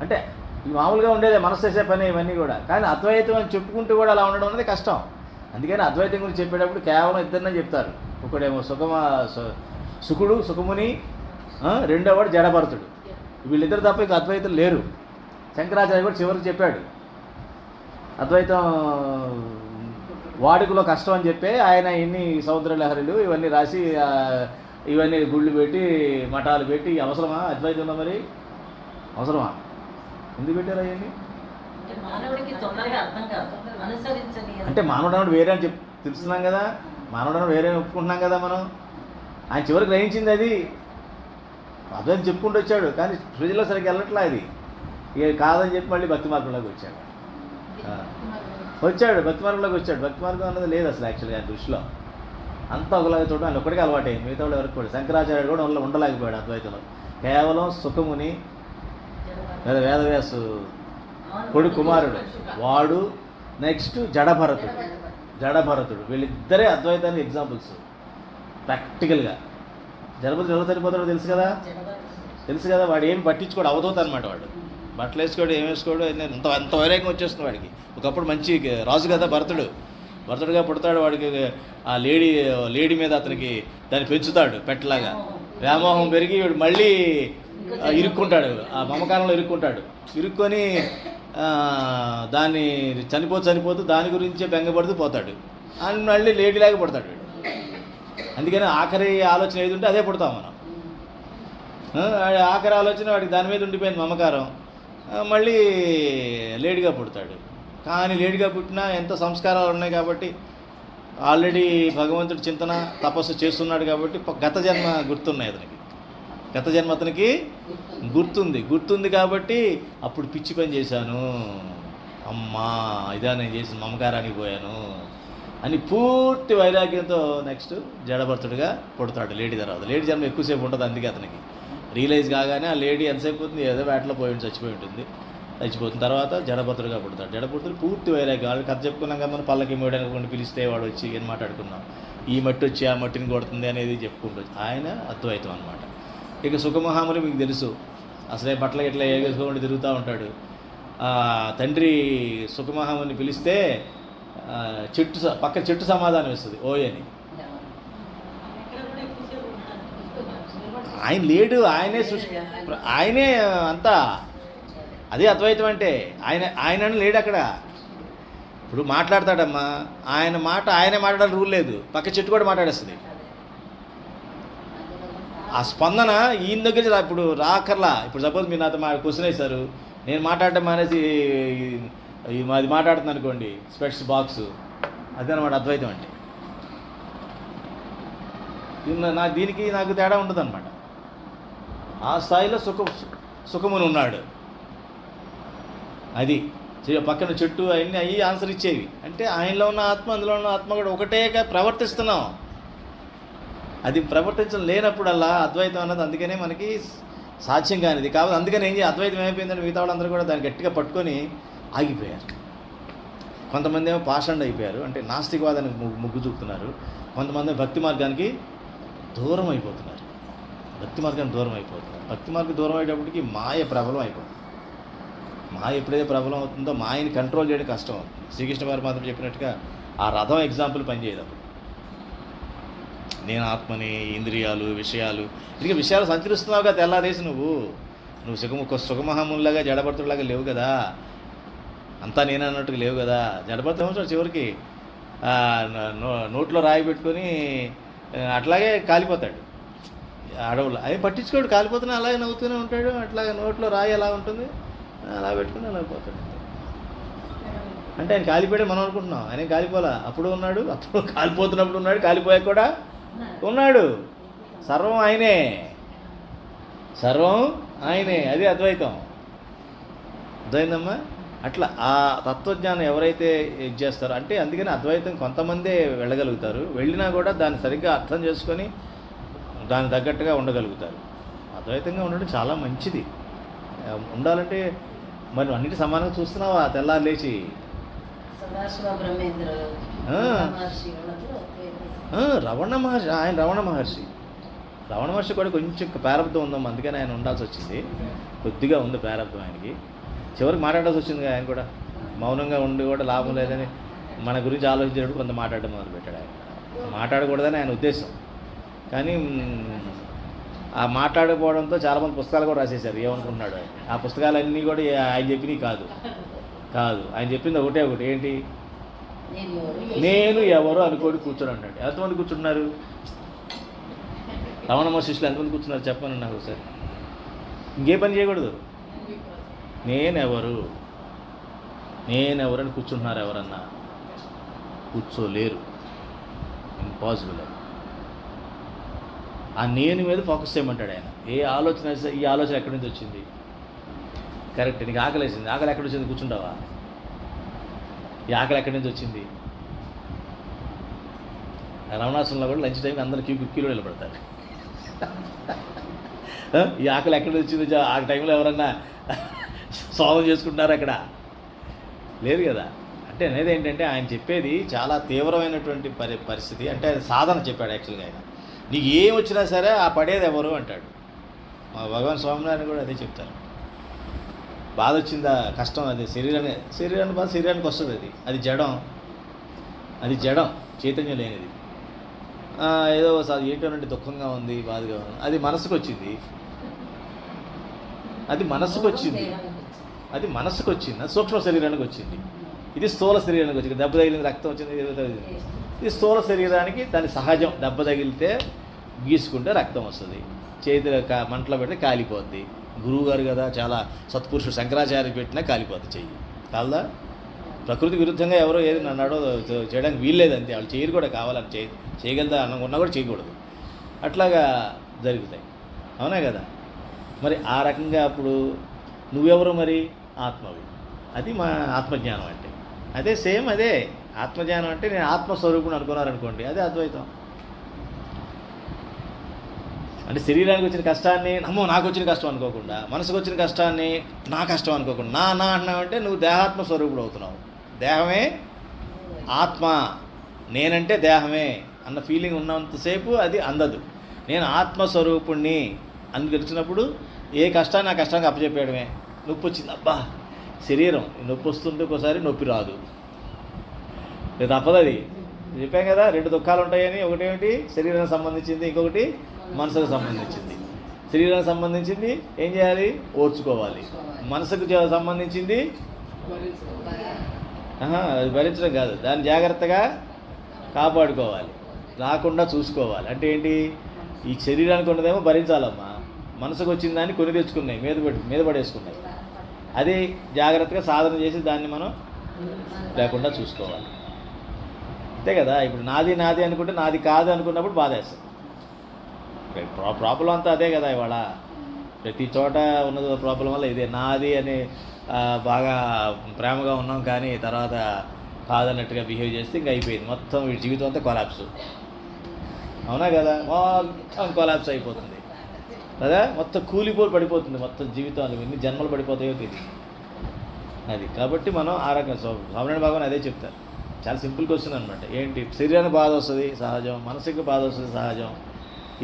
Speaker 1: అంటే ఇవి మామూలుగా ఉండేదే, మనసు చేసే పని ఇవన్నీ కూడా. కానీ అద్వైతం అని చెప్పుకుంటూ కూడా అలా ఉండడం అనేది కష్టం. అందుకని అద్వైతం గురించి చెప్పేటప్పుడు కేవలం ఇద్దరినే చెప్తారు. ఒకడేమో సుఖుడు, సుఖముని, రెండోవాడు జడభరతుడు. వీళ్ళిద్దరు తప్ప ఇంకా అద్వైతం లేరు. శంకరాచార్య కూడా చివరికి చెప్పాడు అద్వైతం వాడుకలో కష్టం అని చెప్పి ఆయన ఇన్ని సముద్ర లహరులు ఇవన్నీ రాసి ఇవన్నీ గుళ్ళు పెట్టి మఠాలు పెట్టి అవసరమా అద్వైతంలో? మరి అవసరమా? ఎందుకు పెట్టారు అవన్నీ? అంటే మానవుడు వేరే అని తెలుస్తున్నాం కదా, మానవుడు వేరే ఒప్పుకుంటున్నాం కదా మనం. ఆయన చివరికి గ్రహించింది అది. అద్వైతం చెప్పుకుంటూ వచ్చాడు, కానీ సృజలో సరిగ్గా వెళ్ళట్లా. అది ఇక కాదని చెప్పి మళ్ళీ భక్తి మార్గంలోకి వచ్చాడు. భక్తి మార్గంలోకి వచ్చాడు. భక్తి మార్గం అన్నది లేదు అసలు యాక్చువల్గా ఆయన దృష్టిలో. అంతా ఒకలాగా చూడడం ఆయన ఒక్కడికి అలవాటైంది, మిగతా వాళ్ళు ఎవరికి కూడా. శంకరాచార్యుడు కూడా ఉండలేకపోయాడు అద్వైతంలో. కేవలం సుఖముని, వేదవ్యాసు కొడుకు కుమారుడు వాడు, నెక్స్ట్ జడభరతుడు వీళ్ళిద్దరే అద్వైతానికి ఎగ్జాంపుల్స్ ప్రాక్టికల్గా. జడభరతుడు ఎలా సరిపోతాడో తెలుసు కదా. వాడు ఏం పట్టించుకోడు, అవధూత అనమాట. వాడు బట్టలు వేసుకోడు, ఏం వేసుకోడు, అంత వైరాగ్యం వచ్చేస్తుంది వాడికి. ఒకప్పుడు మంచి రాజు కదా భరతుడుగా పుడతాడు. వాడికి ఆ లేడీ మీద అతనికి దాన్ని పెంచుతాడు పెట్టలాగా. వ్యామోహం పెరిగి వీడు మళ్ళీ ఇరుక్కుంటాడు, ఆ మమకారంలో ఇరుక్కొని దాన్ని చనిపోతూ దాని గురించే బెంగపడుతూ పోతాడు. అని మళ్ళీ లేడీలాగా పుడతాడు వీడు. అందుకని ఆఖరి ఆలోచన ఏది ఉంటే అదే పుడతాం మనం. ఆఖరి ఆలోచన వాడికి దాని మీద ఉండిపోయింది మమకారం, మళ్ళీ లేడీగా పుడతాడు. కానీ లేడీగా పుట్టినా ఎంత సంస్కారాలు ఉన్నాయి కాబట్టి, ఆల్రెడీ భగవంతుడి చింతన తపస్సు చేస్తున్నాడు కాబట్టి గత జన్మ గుర్తున్నాయి అతనికి. గత జన్మ అతనికి గుర్తుంది కాబట్టి అప్పుడు పిచ్చి పని చేశాను, అమ్మా ఇదా నేను చేసిన మమకారానికి పోయాను అని పూర్తి వైరాగ్యంతో నెక్స్ట్ జడభరతుడిగా పుడతాడు. లేడీ తర్వాత లేడీ జన్మ ఎక్కువసేపు ఉంటుంది. అందుకే అతనికి రియలైజ్ కాగానే ఆ లేడీ ఎంతసేపు అవుతుంది, ఏదో వేటలో చచ్చిపోయి ఉంటుంది. చచ్చిపోతున్న తర్వాత జడభరతుడిగా పుడతాడు. జడభరతుడు పూర్తి వైరాగ్యం. వాళ్ళు కథ చెప్పుకున్నాం కదా, మనం పల్లకి మోయడానికి పిలిస్తే వాడు వచ్చి ఏం మాట్లాడుకున్నాం, ఈ మట్టి వచ్చి ఆ మట్టిని కొడుతుంది అనేది చెప్పుకుంటూ ఆయన అద్వైతం అనమాట. ఇక సుఖమహాముని మీకు తెలుసు, అసలే బట్టలు ఇట్లా ఏగేసుకోకుండా తిరుగుతూ ఉంటాడు. తండ్రి సుఖమహాముని పిలిస్తే పక్క చెట్టు సమాధానం ఇస్తుంది ఓయ్ అని. ఆయన లేడు, ఆయనే అంతా. అదే అద్వైతం అంటే. ఆయన లేడు అక్కడ. ఇప్పుడు మాట్లాడతాడమ్మా, ఆయన మాట ఆయనే మాట్లాడాలి, రూల్ లేదు. పక్క చెట్టు కూడా మాట్లాడేస్తుంది. ఆ స్పందన ఈయన దగ్గర ఇప్పుడు రాకర్లా. ఇప్పుడు సపోజ్ మీరు నాతో క్వశ్చన్ వేశారు, నేను మాట్లాడటం మానేసి మాది మాట్లాడుతుంది అనుకోండి, స్పెట్స్ బాక్స్, అదనమాట అద్వైతం అంటే. దీనికి నాకు తేడా ఉంటుంది అనమాట. ఆ స్థాయిలో సుఖముని ఉన్నాడు. అది పక్కన చెట్టు అవన్నీ అవి ఆన్సర్ ఇచ్చేవి. అంటే ఆయనలో ఉన్న ఆత్మ అందులో ఉన్న ఆత్మ కూడా ఒకటేగా ప్రవర్తిస్తున్నాం. అది ప్రవర్తించడం లేనప్పుడల్లా అద్వైతం అన్నది అందుకనే మనకి సాధ్యం కానిది. కాబట్టి అందుకని ఏం చేయాలి, అద్వైతం ఏమైపోయిందంటే మిగతా వాళ్ళందరూ కూడా దాన్ని గట్టిగా పట్టుకొని ఆగిపోయారు. కొంతమంది ఏమో పాషండ్ అయిపోయారు, అంటే నాస్తికవాదానికి మొగ్గు చూపుతున్నారు. కొంతమంది భక్తి మార్గానికి దూరం అయిపోతున్నారు. భక్తి మార్గానికి దూరం అయిపోతున్నారు. భక్తి మార్గం దూరం అయ్యేటప్పటికి మాయ ప్రబలం అయిపోతుంది. మాయ ఎప్పుడైతే ప్రబలం అవుతుందో మాయని కంట్రోల్ చేయడం కష్టం అవుతుంది. శ్రీకృష్ణ పరమాత్మ చెప్పినట్టుగా ఆ రథం ఎగ్జాంపుల్ పనిచేయదు. అప్పుడు నేను ఆత్మని, ఇంద్రియాలు, విషయాలు, ఇంకా విషయాలు సంచరిస్తున్నావుగా తెల్లారేసి నువ్వు సుఖమహములాగా జడభర్తులాగా లేవు కదా, అంతా నేను అన్నట్టుగా లేవు కదా. జడభర్త చివరికి నోట్లో రాయి పెట్టుకొని అట్లాగే కాలిపోతాడు అడవులు. అవి పట్టించుకోడు, కాలిపోతున్నా అలాగే నవ్వుతూనే ఉంటాడు. అట్లాగే నోట్లో రాయి ఎలా ఉంటుంది అలా పెట్టుకుని అలా పోతాడు. అంటే ఆయన కాలిపోయాడే మనం అనుకుంటున్నాం, ఆయన కాలిపోలా. అప్పుడు ఉన్నాడు, అప్పుడు కాలిపోతున్నప్పుడు ఉన్నాడు, కాలిపోయాక కూడా ఉన్నాడు. సర్వం ఆయనే, సర్వం ఆయనే. అది అద్వైతం. అర్థమైందమ్మా? అట్లా ఆ తత్వజ్ఞానం ఎవరైతే ఇది చేస్తారో, అంటే అందుకని అద్వైతం కొంతమందే వెళ్ళగలుగుతారు. వెళ్ళినా కూడా దాన్ని సరిగ్గా అర్థం చేసుకొని దానికి తగ్గట్టుగా ఉండగలుగుతారు. అద్వైతంగా ఉండడం చాలా మంచిది. ఉండాలంటే మరి అన్నిటి సమానంగా చూస్తున్నావా తెల్లారు లేచి?
Speaker 3: సదాశివ బ్రహ్మేంద్ర మహర్షి
Speaker 1: రమణ మహర్షి, ఆయన రమణ మహర్షి. రమణ మహర్షి కూడా కొంచెం ప్రారంభం ఉందమ్మా, అందుకని ఆయన ఉండాల్సి వచ్చింది. కొద్దిగా ఉంది ప్రారంభం ఆయనకి. చివరికి మాట్లాడాల్సి వచ్చింది ఆయన కూడా. మౌనంగా ఉండి కూడా లాభం లేదని మన గురించి ఆలోచించేటప్పుడు కొంత మాట్లాడడం మొదలుపెట్టాడు. ఆయన మాట్లాడకూడదని ఆయన ఉద్దేశం, కానీ ఆ మాట్లాడకపోవడంతో చాలామంది పుస్తకాలు కూడా రాసేశారు. ఏమనుకుంటున్నాడు ఆయన? ఆ పుస్తకాలన్నీ కూడా ఆయన చెప్పినవి కాదు. ఆయన చెప్పింది ఒకటే ఒకటి, ఏంటి? నేను ఎవరు అనుకోని కూర్చొని అన్నాడు. ఎంతమంది కూర్చున్నారు? రమణ మహర్షిలో ఎంతమంది కూర్చున్నారు చెప్పండి నాకు ఒకసారి. ఇంకే పని చేయకూడదు. నేనెవరు అని కూర్చుంటున్నారు. ఎవరన్నా కూర్చోలేరు, ఇంపాసిబుల్. అది ఆ నేను మీద ఫోకస్ చేయమంటాడు ఆయన. ఏ ఆలోచన, ఈ ఆలోచన ఎక్కడి నుంచి వచ్చింది? కరెక్ట్. నీకు ఆకలి వేసింది, ఆకలి ఎక్కడి వచ్చింది? కూర్చుంటావా? ఈ ఆకలి ఎక్కడి నుంచి వచ్చింది? రమణాశ్రమంలో కూడా లంచ్ టైంకి అందరూ క్యూలో నిలబడతారు. ఈ ఆకలి ఎక్కడి నుంచి వచ్చింది? ఆ టైంలో ఎవరన్నా సాల్వ్ చేసుకుంటున్నారు అక్కడ? లేదు కదా. అంటే అనేది ఏంటంటే ఆయన చెప్పేది చాలా తీవ్రమైనటువంటి పరిస్థితి. అంటే ఆయన సాధన చెప్పాడు యాక్చువల్గా. ఆయన నీకు ఏం వచ్చినా సరే ఆ పడేది ఎవరు అంటాడు. మా భగవాన్ స్వామినారాయణ కూడా అదే చెప్తారు. బాధ వచ్చిందా, కష్టం, అది శరీరానికి బాధ శరీరానికి వస్తుంది. అది జడం, చైతన్యం లేనిది. ఏదో ఏంటోనంటే దుఃఖంగా ఉంది, బాధగా ఉంది, అది మనసుకు వచ్చింది. అది మనసుకు వచ్చింది, సూక్ష్మ శరీరానికి వచ్చింది. ఇది స్థూల శరీరానికి వచ్చింది. దెబ్బ తగిలింది, రక్తం వచ్చింది. ఇది స్థూల శరీరానికి దాని సహజం. దెబ్బ తగిలితే గీసుకుంటే రక్తం వస్తుంది, చేతిలో మంటలో పెడితే కాలిపోద్ది. గురువు గారు కదా, చాలా సత్పురుషుడు శంకరాచార్య పెట్టినా కాలిపోద్ది చెయ్యి. కాదా? ప్రకృతి విరుద్ధంగా ఎవరో ఏది నన్నాడో చేయడానికి వీల్లేదు. అంతే. వాళ్ళు చేయరు కూడా. కావాలని చేయగలుగుతా ఉన్నా కూడా చేయకూడదు. అట్లాగా జరుగుతాయి. అవునా కదా? మరి ఆ రకంగా అప్పుడు నువ్వెవరు మరి? ఆత్మవి. అది మా ఆత్మజ్ఞానం అంటే. అదే సేమ్ అదే ఆత్మజ్ఞానం అంటే. నేను ఆత్మస్వరూపుని అనుకున్నారనుకోండి, అదే అద్వైతం. అంటే శరీరానికి వచ్చిన కష్టాన్ని అమ్మో నాకు వచ్చిన కష్టం అనుకోకుండా, మనసుకు వచ్చిన కష్టాన్ని నా కష్టం అనుకోకుండా నా అన్నావంటే నువ్వు దేహాత్మ స్వరూపుడు అవుతున్నావు. దేహమే ఆత్మ, నేనంటే దేహమే అన్న ఫీలింగ్ ఉన్నంతసేపు అది అందదు. నేను ఆత్మస్వరూపుణ్ణి అని తెలిసినప్పుడు ఏ కష్టాన్ని ఆ కష్టానికి అప్పచెప్పేయడమే. నొప్పి వచ్చింది, అబ్బా శరీరం నొప్పి వస్తుంటే ఒకసారి నొప్పి రాదు, తప్పదు. అది చెప్పాం కదా, 2 దుఃఖాలు ఉంటాయని. ఒకటేమిటి శరీరానికి సంబంధించింది, ఇంకొకటి మనసుకు సంబంధించింది. శరీరానికి సంబంధించింది ఏం చేయాలి? ఓర్చుకోవాలి. మనసుకు సంబంధించింది అది భరించడం కాదు, దాన్ని జాగ్రత్తగా కాపాడుకోవాలి, రాకుండా చూసుకోవాలి. అంటే ఏంటి? ఈ శరీరానికి ఉన్నదేమో భరించాలమ్మా, మనసుకు వచ్చిన దాన్ని కొని తెచ్చుకున్నాయి, మీద పడేసుకున్నాయి. అది జాగ్రత్తగా సాధన చేసి దాన్ని మనం లేకుండా చూసుకోవాలి. అంతే కదా. ఇప్పుడు నాది అనుకుంటే నాది కాదు అనుకున్నప్పుడు బాధేస్తుంది. ప్రాబ్లం అంతా అదే కదా. ఇవాళ ప్రతి చోట ఉన్నది ప్రాబ్లం వల్ల ఇదే నాది అనే బాగా ప్రేమగా ఉన్నాం కానీ తర్వాత కాదన్నట్టుగా బిహేవ్ చేస్తే ఇంకా అయిపోయింది, మొత్తం వీడి జీవితం అంతా కొలాప్స్. అవునా కదా? మొత్తం కొలాప్స్ అయిపోతుంది కదా, మొత్తం కూలిపోలు పడిపోతుంది, మొత్తం జీవితాలు ఎన్ని జన్మలు పడిపోతాయో తెలియదు. అది కాబట్టి మనం ఆ రకంగా స్వామినారాయణ భగవాన్ అదే చెప్తారు. చాలా సింపుల్ క్వశ్చన్ అనమాట. ఏంటి, శరీరానికి బాధ వస్తుంది సహజం, మనసుకి బాధ వస్తుంది సహజం,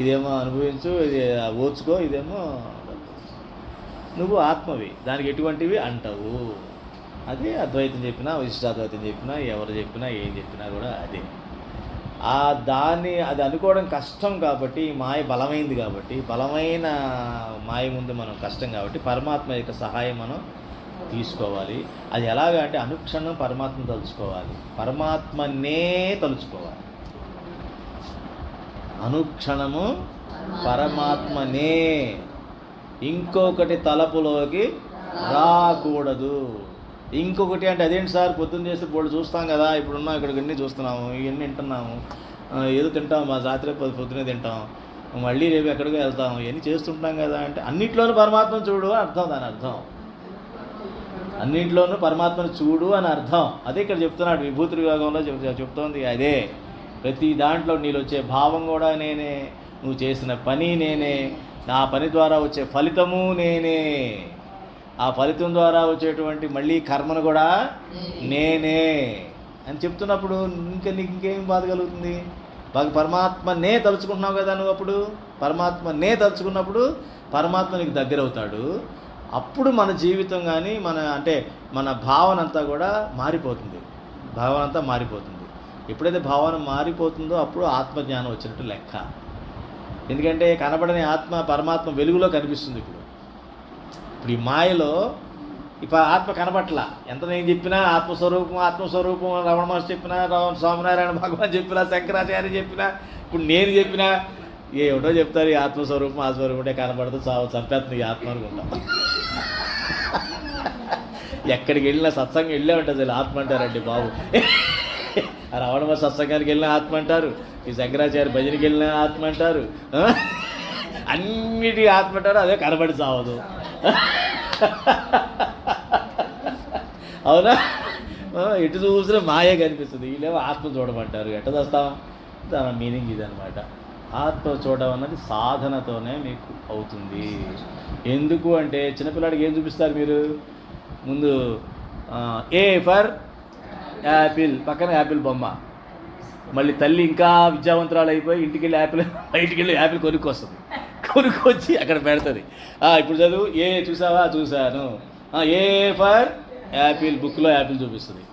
Speaker 1: ఇదేమో అనుభవించు, ఇది ఓర్చుకో, ఇదేమో నువ్వు ఆత్మవి, దానికి ఎటువంటివి అంటావు. అదే అద్వైతం చెప్పినా విశిష్టాద్వైతం చెప్పినా ఎవరు చెప్పినా ఏం చెప్పినా కూడా అదే. అది అనుకోవడం కష్టం కాబట్టి, మాయ బలమైంది కాబట్టి, బలమైన మాయ ముందు మనం కష్టం కాబట్టి పరమాత్మ యొక్క సహాయం మనం తీసుకోవాలి. అది ఎలాగా అంటే అనుక్షణం పరమాత్మ తలుచుకోవాలి, పరమాత్మనే తలుచుకోవాలి. అనుక్షణము పరమాత్మనే, ఇంకొకటి తలపులోకి రాకూడదు. ఇంకొకటి అంటే అదేంటి సార్, పొద్దున్న చేస్తే బోర్డు చూస్తాం కదా, ఇప్పుడున్నాం ఇక్కడికి అన్నీ చూస్తున్నాము, ఇవన్నీ వింటున్నాము, ఏదో తింటాం, మా రాత్రి పొద్దునే తింటాం, మళ్ళీ రేపు ఎక్కడికో వెళ్తాం, ఇవన్నీ చేస్తుంటాం కదా అంటే అన్నింటిలోనూ పరమాత్మను చూడు అని అర్థం. దాని అర్థం అన్నింటిలోనూ పరమాత్మను చూడు అని అర్థం. అదే ఇక్కడ చెప్తున్నాడు విభూతి విభాగంలో చెప్తోంది అదే. ప్రతి దాంట్లో నీళ్ళు వచ్చే భావం కూడా నేనే, నువ్వు చేసిన పని నేనే, నా పని ద్వారా వచ్చే ఫలితము నేనే, ఆ ఫలితం ద్వారా వచ్చేటువంటి మళ్ళీ కర్మను కూడా నేనే అని చెప్తున్నప్పుడు ఇంకా నీకు ఇంకేం బాధ కలుగుతుంది? పరమాత్మనే తలుచుకుంటున్నావు కదా నువ్వు. అప్పుడు పరమాత్మనే తలుచుకున్నప్పుడు పరమాత్మ నీకు దగ్గర అవుతాడు. అప్పుడు మన జీవితం కానీ మన భావన అంతా కూడా మారిపోతుంది. భావన అంతా మారిపోతుంది. ఎప్పుడైతే భావన మారిపోతుందో అప్పుడు ఆత్మజ్ఞానం వచ్చినట్టు లెక్క. ఎందుకంటే కనబడని ఆత్మ పరమాత్మ వెలుగులో కనిపిస్తుంది. ఇప్పుడు ఈ మాయలో ఇప్పుడు ఆత్మ కనబట్ల. ఎంత నేను చెప్పినా ఆత్మస్వరూపం రమణ మహర్షి చెప్పినా, స్వామినారాయణ భగవాన్ చెప్పినా, శంకరాచార్య చెప్పినా, ఇప్పుడు నేను చెప్పినా ఏమిటో చెప్తారు. ఈ ఆత్మస్వరూపం అంటే కనబడదు, చంపేస్తుంది ఈ ఆత్మ అనుకుంటాం. ఎక్కడికి వెళ్ళినా సత్సంగం వెళ్ళే ఉంటుంది అసలు ఆత్మ అంటారండి బాబు. రమణ మహర్షి సత్సంగానికి వెళ్ళినా ఆత్మ అంటారు, ఈ శంకరాచార్య భజనకి వెళ్ళినా ఆత్మ అంటారు, అన్నిటికీ ఆత్మ అంటారు. అదే కనబడి సావదు. అవునా? ఎటు చూసినా మాయే కనిపిస్తుంది. వీళ్ళేమో ఆత్మ చూడమంటారు. ఎట్ట చేస్తాం? దాని మీనింగ్ ఇదనమాట. ఆత్మ చూడడం అన్నది సాధనతోనే మీకు అవుతుంది. ఎందుకు అంటే చిన్నపిల్లాడికి ఏం చూపిస్తారు మీరు? ముందు ఏ ఫర్ యాపిల్, పక్కన యాపిల్ బొమ్మ. మళ్ళీ తల్లి ఇంకా విద్యావంతురాలు అయిపోయి ఇంటికి వెళ్ళి బయటికి వెళ్ళి యాపిల్ కొనుక్కొచ్చి అక్కడ పెడుతుంది. ఇప్పుడు చదువు, ఏ చూసావా? చూశాను. ఏ ఫర్ యాపిల్, బుక్లో యాపిల్ చూపిస్తుంది.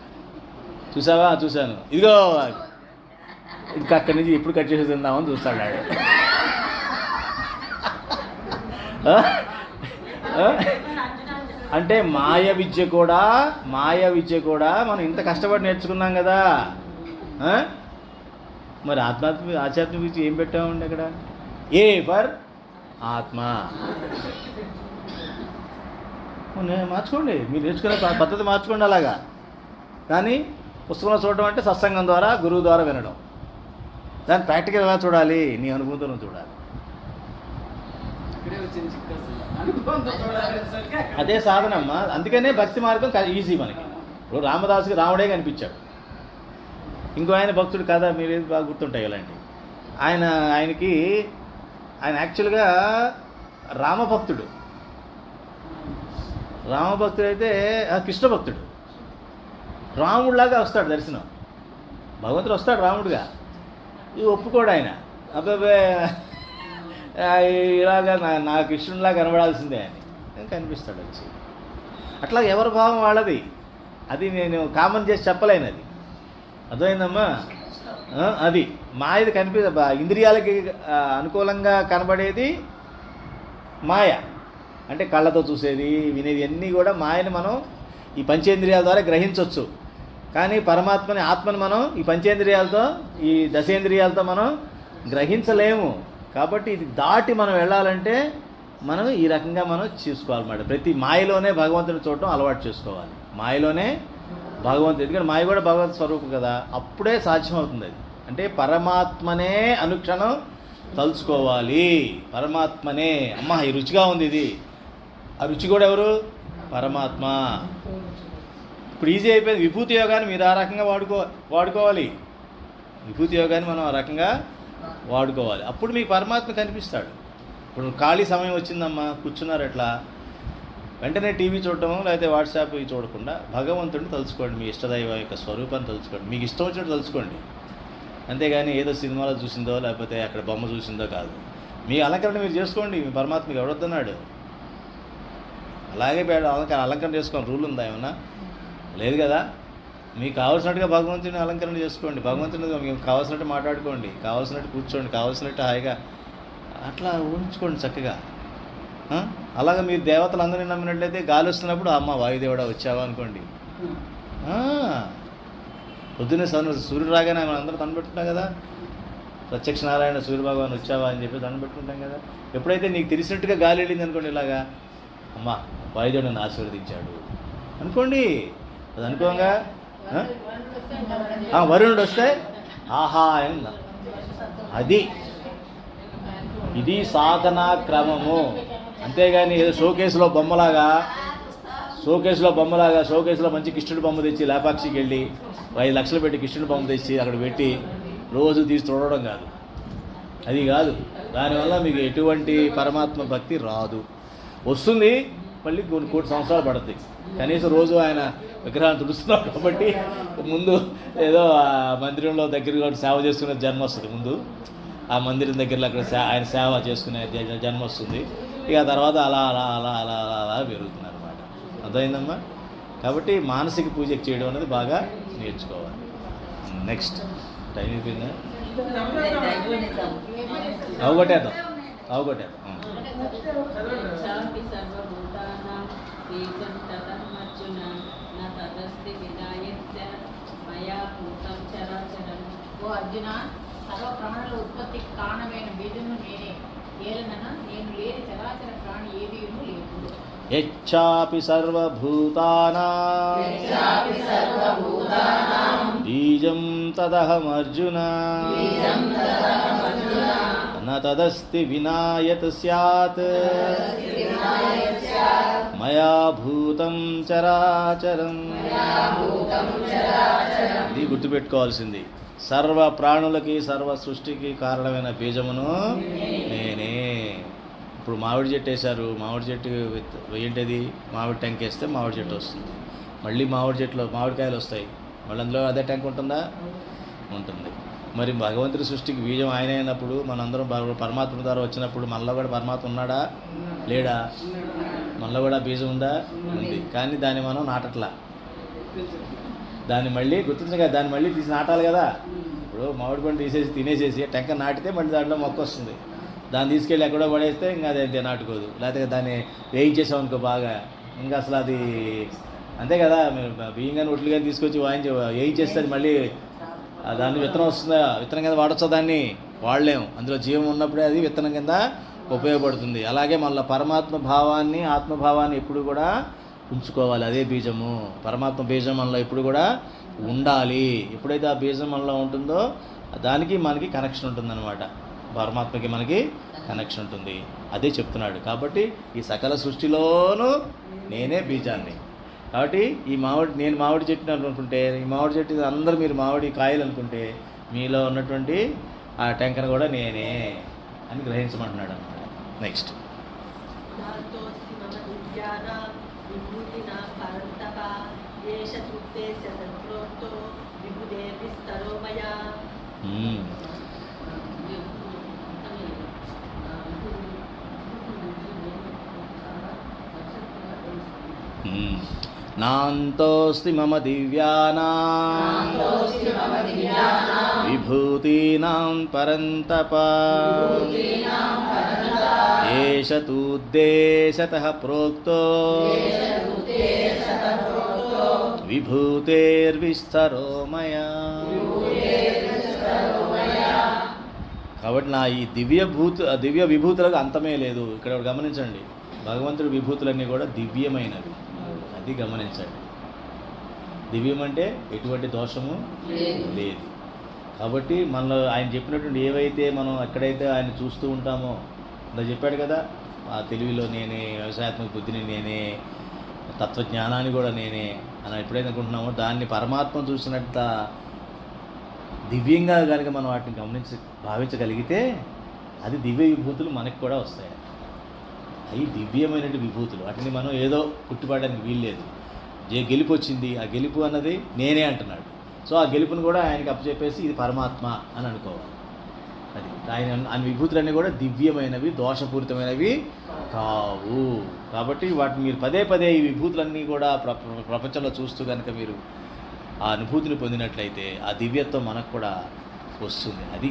Speaker 1: చూసావా? చూశాను. ఇదిగో ఇంకా అక్కడి నుంచి ఎప్పుడు కట్ చేసి తిందామని చూస్తాడు ఆడు. అంటే మాయ విద్య కూడా మనం ఇంత కష్టపడి నేర్చుకున్నాం కదా. మరి ఆధ్యాత్మిక విద్య ఏం పెట్టామండి అక్కడ? ఏ ఫర్ ఆత్మ. మార్చుకోండి, మీరు నేర్చుకునే పద్ధతి మార్చుకోండి అలాగా. కానీ పుస్తకంలో చూడడం అంటే సత్సంగం ద్వారా, గురువు ద్వారా వినడం. దాన్ని ప్రాక్టికల్గా చూడాలి, నీ అనుభూతిలో చూడాలి. అదే సాధనమ్మా. అందుకనే భక్తి మార్గం ఈజీ మనకి. ఇప్పుడు రామదాసుకి రాముడే కనిపించాడు. ఇంకో ఆయన భక్తుడు కదా, మీరేది బాగా గుర్తుంటాయి ఇలాంటి. ఆయన యాక్చువల్గా రామభక్తుడు అయితే కృష్ణ భక్తుడు. రాముడిలాగా వస్తాడు దర్శనం. భగవంతుడు వస్తాడు రాముడుగా, ఇది ఒప్పుకోడు ఆయన. అబ్బాబే ఇలాగా నా కృష్ణుడిలా కనబడాల్సిందే అని కనిపిస్తాడు వచ్చి. అట్లా ఎవరి భావం వాళ్ళది. అది నేను కామన్ చేసి చెప్పలేను. అది అర్థమైందమ్మా? అది మాయది ఇంద్రియాలకి అనుకూలంగా కనబడేది మాయ. అంటే కళ్ళతో చూసేది, వినేది అన్నీ కూడా మాయని మనం ఈ పంచేంద్రియాల ద్వారా గ్రహించవచ్చు. కానీ పరమాత్మని, ఆత్మని మనం ఈ పంచేంద్రియాలతో, ఈ దశేంద్రియాలతో మనం గ్రహించలేము. కాబట్టి ఇది దాటి మనం వెళ్ళాలంటే మనం ఈ రకంగా మనం చూసుకోవాలన్నమాట. ప్రతి మాయలోనే భగవంతుని చూడటం అలవాటు చేసుకోవాలి. మాయలోనే భగవంతుడు, ఎందుకంటే మాయ కూడా భగవత్ స్వరూపం కదా. అప్పుడే సాధ్యమవుతుంది అది. అంటే పరమాత్మనే అనుక్షణం తలుచుకోవాలి. పరమాత్మనే, అమ్మ ఈ రుచిగా ఉంది ఇది. ఆ రుచి కూడా ఎవరు? పరమాత్మ. ఇప్పుడు ఈజీ అయిపోయింది. విభూతి యోగాన్ని మీరు ఆ రకంగా వాడుకోవాలి. విభూతి యోగాన్ని మనం ఆ రకంగా వాడుకోవాలి. అప్పుడు మీకు పరమాత్మ కనిపిస్తాడు. ఇప్పుడు ఖాళీ సమయం వచ్చిందమ్మా, కూర్చున్నారు ఎట్లా, వెంటనే టీవీ చూడటము లేకపోతే వాట్సాప్ ఇవి చూడకుండా భగవంతుడిని తలుచుకోండి. మీ ఇష్టదైవం యొక్క స్వరూపాన్ని తలుచుకోండి. మీకు ఇష్టం వచ్చినట్టు తలుచుకోండి. అంతేగాని ఏదో సినిమాలో చూసిందో లేకపోతే అక్కడ బొమ్మ చూసిందో కాదు. మీ అలంకరణ మీరు చేసుకోండి. మీ పరమాత్మకి ఎవడొద్దన్నాడు? అలాగే అలంకరణ చేసుకోండి. రూల్ ఉందా ఏమన్నా? లేదు కదా. మీకు కావాల్సినట్టుగా భగవంతుని అలంకరణ చేసుకోండి. భగవంతుని మీకు కావాల్సినట్టు మాట్లాడుకోండి, కావాల్సినట్టు కూర్చోండి, కావాల్సినట్టు హాయిగా అట్లా ఊహించుకోండి చక్కగా. అలాగే మీరు దేవతలందరినీ నమ్మినట్లయితే గాలి వస్తున్నప్పుడు అమ్మ వాయుదేవుడా వచ్చావా అనుకోండి. పొద్దున్నే సూర్యుడు రాగానే మనం అందరూ దండం పెట్టుకుంటాం కదా. ప్రత్యక్ష నారాయణ సూర్యభగవాన్ వచ్చావా అని చెప్పి దండం పెట్టుకుంటాం కదా. ఎప్పుడైతే నీకు తెలిసినట్టుగా గాలి వెళ్ళింది అనుకోండి, ఇలాగా అమ్మ వాయుదేవుడు నన్ను ఆశీర్వదించాడు అనుకోండి. అది అనుకోగా వరుణుడు వస్తే ఆహా అని. ఇది సాధనా క్రమము. అంతేగాని ఏదో షోకేసులో బొమ్మలాగా షోకేసులో మంచి కృష్ణుడి బొమ్మ తెచ్చి లేపాక్షికి వెళ్ళి 5 లక్షలు పెట్టి కృష్ణుడి బొమ్మ తెచ్చి అక్కడ పెట్టి రోజు తీసి చూడడం కాదు. అది కాదు. దానివల్ల మీకు ఎటువంటి పరమాత్మ భక్తి రాదు. వస్తుంది మళ్ళీ కొన్ని కోటి సంవత్సరాలు పడుతుంది. కనీసం రోజు ఆయన విగ్రహాన్ని తుడుస్తున్నాడు కాబట్టి ముందు ఏదో ఆ మందిరంలో దగ్గరగా సేవ చేసుకునే జన్మ వస్తుంది. ముందు ఆ మందిరం దగ్గరలో అక్కడ ఆయన సేవ చేసుకునే జన్మ వస్తుంది. ఇక ఆ తర్వాత అలా అలా అలా అలా అలా అలా పెరుగుతున్నారు అన్నమాట. అర్థమైందమ్మా? కాబట్టి మానసిక పూజ చేయడం అనేది బాగా నేర్చుకోవాలి. నెక్స్ట్ టైం అయిపోయిందా? అవగొట్టేద్దాం.
Speaker 4: చాపి సర్వభూతానాం బీజం తదర్జున న తదస్తి వినాయత్య మయా భూతం చరాచరం.
Speaker 5: ఓ అర్జున, సర్వ ప్రాణుల ఉత్పత్తికి కారణమైన బీజము నేనే. ఏలనన నేను లేని చరాచర ప్రాణి ఏదీను లేదు.
Speaker 1: యచ్చాపి సర్వభూతానాం బీజం తదహమర్జున న తదస్తి వినాయత్ స్యాత్ మయా భూతం చరాచరం. ఇది గుర్తుపెట్టుకోవాల్సింది. సర్వ ప్రాణులకి సర్వ సృష్టికి కారణమైన బీజమును నేనే. ఇప్పుడు మామిడి చెట్టు వేశారు. మామిడి చెట్టు ఏంటది? మామిడి టెంక వేస్తే మామిడి చెట్టు వస్తుంది. మళ్ళీ మామిడి చెట్టులో మామిడికాయలు వస్తాయి. మళ్ళీ అందులో అదే టెంక ఉంటుందా? ఉంటుంది. మరి భగవంతుడి సృష్టికి బీజం ఆయన అయినప్పుడు మనందరం పరమాత్మ ద్వారా వచ్చినప్పుడు మనలో కూడా పరమాత్మ ఉన్నాడా లేడా? మనలో కూడా బీజం ఉందా? ఉంది. కానీ దాన్ని మనం నాటట్లా. దాన్ని మళ్ళీ గుర్తించగా దాన్ని మళ్ళీ తీసి నాటాలి కదా. ఇప్పుడు మామిడి పండు తీసేసి తినేసేసి టెంక నాటితే మళ్ళీ దాంట్లో మొక్క వస్తుంది. దాన్ని తీసుకెళ్ళి ఎక్కడో పడేస్తే ఇంకా అది నాటుకోదు. లేకపోతే దాన్ని వేయించేసాం అనుకో బాగా, ఇంకా అసలు అది అంతే కదా. మీరు బియ్యం కానీ ఒట్లు కానీ తీసుకొచ్చి వేయించేస్తే అది మళ్ళీ దాన్ని విత్తనం వస్తుందా? విత్తనం కింద వాడచ్చా? దాన్ని వాడలేము. అందులో జీవం ఉన్నప్పుడే అది విత్తనం కింద ఉపయోగపడుతుంది. అలాగే మళ్ళీ పరమాత్మ భావాన్ని ఆత్మభావాన్ని ఎప్పుడు కూడా ఉంచుకోవాలి. అదే బీజము. పరమాత్మ బీజం మనలో ఎప్పుడు కూడా ఉండాలి. ఎప్పుడైతే ఆ బీజం మనలో ఉంటుందో దానికి మనకి కనెక్షన్ ఉంటుందన్నమాట. పరమాత్మకి మనకి కనెక్షన్ ఉంటుంది. అదే చెప్తున్నాడు. కాబట్టి ఈ సకల సృష్టిలోనూ నేనే బీజాన్ని. కాబట్టి నేను మామిడి చెట్టుని అనుకుంటే, ఈ మామిడి చెట్టు అందరూ మీరు మామిడి కాయలు అనుకుంటే మీలో ఉన్నటువంటి ఆ టెంకను కూడా నేనే అని గ్రహించమంటున్నాడు అన్నమాట. నెక్స్ట్ నాంతోస్తి మమ దివ్యానాం విభూతీనాం పరంతప ఏష తూద్దేశతః ప్రోక్తో విభూతేర్విస్తరో మయా. కాబట్టి నా ఈ దివ్య విభూతులకు అంతమే లేదు. ఇక్కడ గమనించండి, భగవంతుడి విభూతులన్నీ కూడా దివ్యమైనవి. అది గమనించండి. దివ్యం అంటే ఎటువంటి దోషము లేదు. కాబట్టి మనలో ఆయన చెప్పినటువంటి ఏవైతే మనం ఎక్కడైతే ఆయన చూస్తూ ఉంటామో, అలా చెప్పాడు కదా, ఆ తెలివిలో నేనే, వ్యవసాయాత్మక బుద్ధిని నేనే, తత్వజ్ఞానాన్ని కూడా నేనే అని ఎప్పుడైతే అనుకుంటున్నామో దాన్ని పరమాత్మ చూసినంత దివ్యంగా కనుక మనం వాటిని భావించగలిగితే అది దివ్య విభూతులు మనకు కూడా వస్తాయి. అవి దివ్యమైనటువంటి విభూతులు. వాటిని మనం ఏదో పుట్టుపడడానికి వీల్లేదు. గెలుపు వచ్చింది, ఆ గెలుపు అన్నది నేనే అంటున్నాడు. సో ఆ గెలుపును కూడా ఆయనకి అప్పచెప్పేసి ఇది పరమాత్మ అని అనుకోవాలి. అది ఆయన విభూతులన్నీ కూడా దివ్యమైనవి, దోషపూరితమైనవి కావు. కాబట్టి వాటిని మీరు పదే పదే ఈ విభూతులన్నీ కూడా ప్రపంచంలో చూస్తూ కనుక మీరు ఆ అనుభూతిని పొందినట్లయితే ఆ దివ్యత్వం మనకు కూడా వస్తుంది. అది